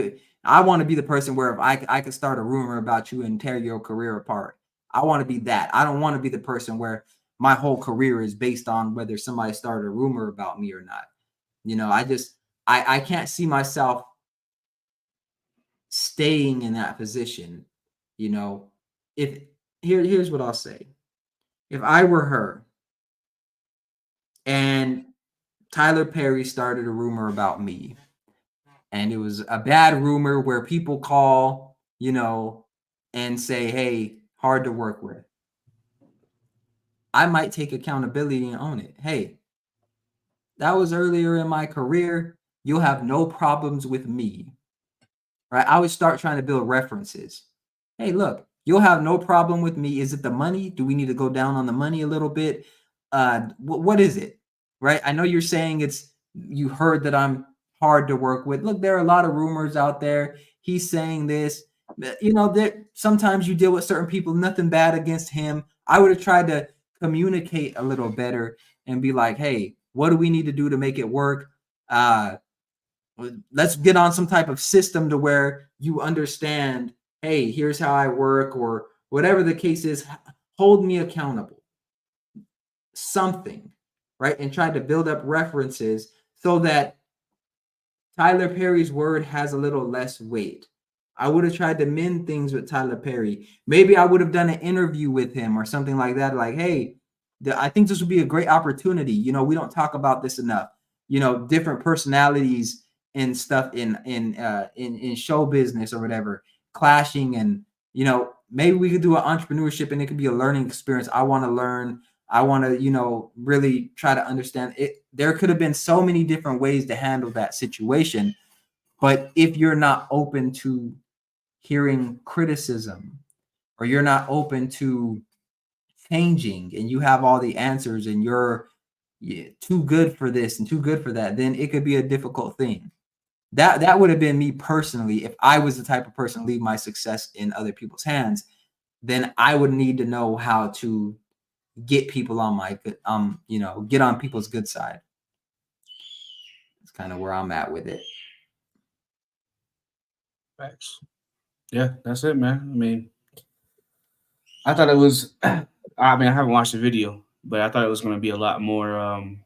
I want to be the person where if I could start a rumor about you and tear your career apart. I want to be that. I don't want to be the person where my whole career is based on whether somebody started a rumor about me or not. I can't see myself staying in that position. Here's what I'll say. If I were her and Tyler Perry started a rumor about me, and it was a bad rumor where people call, and say, hey, hard to work with, I might take accountability and own it. Hey, that was earlier in my career. You'll have no problems with me. Right? I would start trying to build references. Hey, look, you'll have no problem with me. Is it the money? Do we need to go down on the money a little bit? What is it? Right? I know you're saying you heard that I'm hard to work with. Look, there are a lot of rumors out there. He's saying this. That sometimes you deal with certain people, nothing bad against him. I would have tried to communicate a little better and be like, hey, what do we need to do to make it work? Let's get on some type of system to where you understand, hey, here's how I work, or whatever the case is. Hold me accountable. Something, right? And try to build up references so that Tyler Perry's word has a little less weight. I would have tried to mend things with Tyler Perry. Maybe I would have done an interview with him or something like that. Like, hey, I think this would be a great opportunity. We don't talk about this enough. Different personalities and stuff in show business or whatever clashing, and maybe we could do an entrepreneurship and it could be a learning experience. I want to learn. I want to, you know, really try to understand it. There could have been so many different ways to handle that situation. But if you're not open to hearing criticism, or you're not open to changing, and you have all the answers and you're too good for this and too good for that, then it could be a difficult thing. That would have been me personally. If I was the type of person to leave my success in other people's hands, then I would need to know how to get people on my good, you know, get on people's good side. That's kind of where I'm at with it. Facts. Yeah, that's it, man. I mean, I thought it was. I mean, I haven't watched the video, but I thought it was going to be a lot more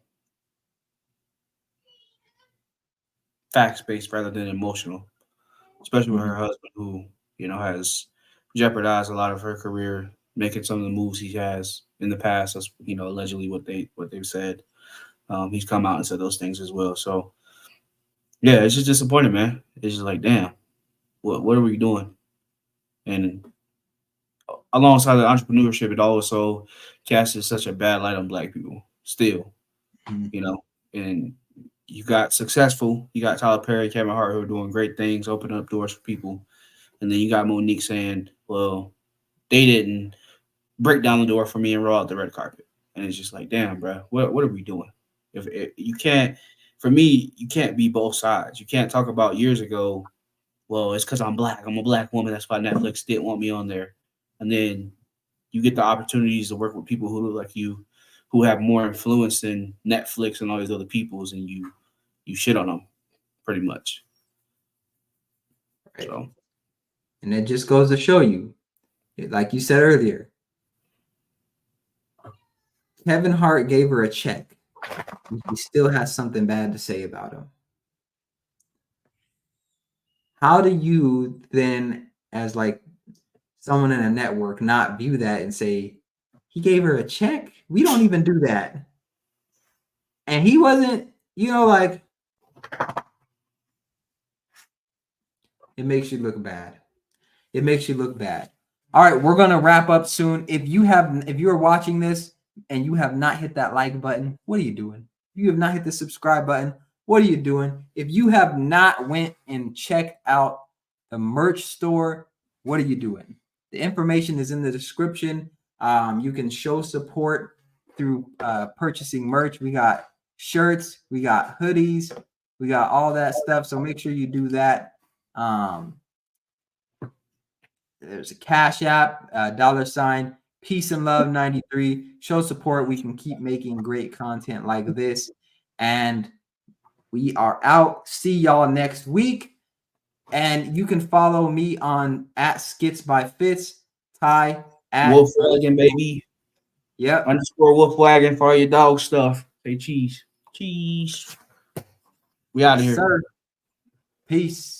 facts-based rather than emotional, especially with her husband, who, you know, has jeopardized a lot of her career, making some of the moves he has in the past. That's, you know, allegedly what they've said. He's come out and said those things as well. So, yeah, it's just disappointing, man. It's just like, damn, what are we doing? And alongside the entrepreneurship, it also casts such a bad light on Black people still, you know. And you got successful, you got Tyler Perry, Kevin Hart, who are doing great things, opening up doors for people. And then you got Mo-nique saying, well, they didn't break down the door for me and roll out the red carpet. And it's just like, damn, bro, what are we doing? If you can't, for me, you can't be both sides. You can't talk about years ago, well, it's because I'm Black. I'm a Black woman. That's why Netflix didn't want me on there. And then you get the opportunities to work with people who look like you, who have more influence than Netflix and all these other peoples, and you shit on them pretty much. Right. So, and it just goes to show you, like you said earlier, Kevin Hart gave her a check. He still has something bad to say about him. How do you then, as like someone in a network, not view that and say, he gave her a check? We don't even do that. And he wasn't, you know, like, it makes you look bad. It makes you look bad. All right, we're gonna wrap up soon. If you are watching this and you have not hit that like button, what are you doing? If you have not hit the subscribe button, what are you doing? If you have not went and checked out the merch store, what are you doing? The information is in the description. You can show support through purchasing merch. We got shirts, we got hoodies, we got all that stuff. So make sure you do that. There's a Cash App, $ Peace and Love 93. Show support. We can keep making great content like this. And we are out. See y'all next week. And you can follow me on @Skits by Fitz, Ty at Wolf Wagon, baby. Yep. _ Wolf Wagon for all your dog stuff. Say cheese. Cheese. We out of here. Sir. Peace.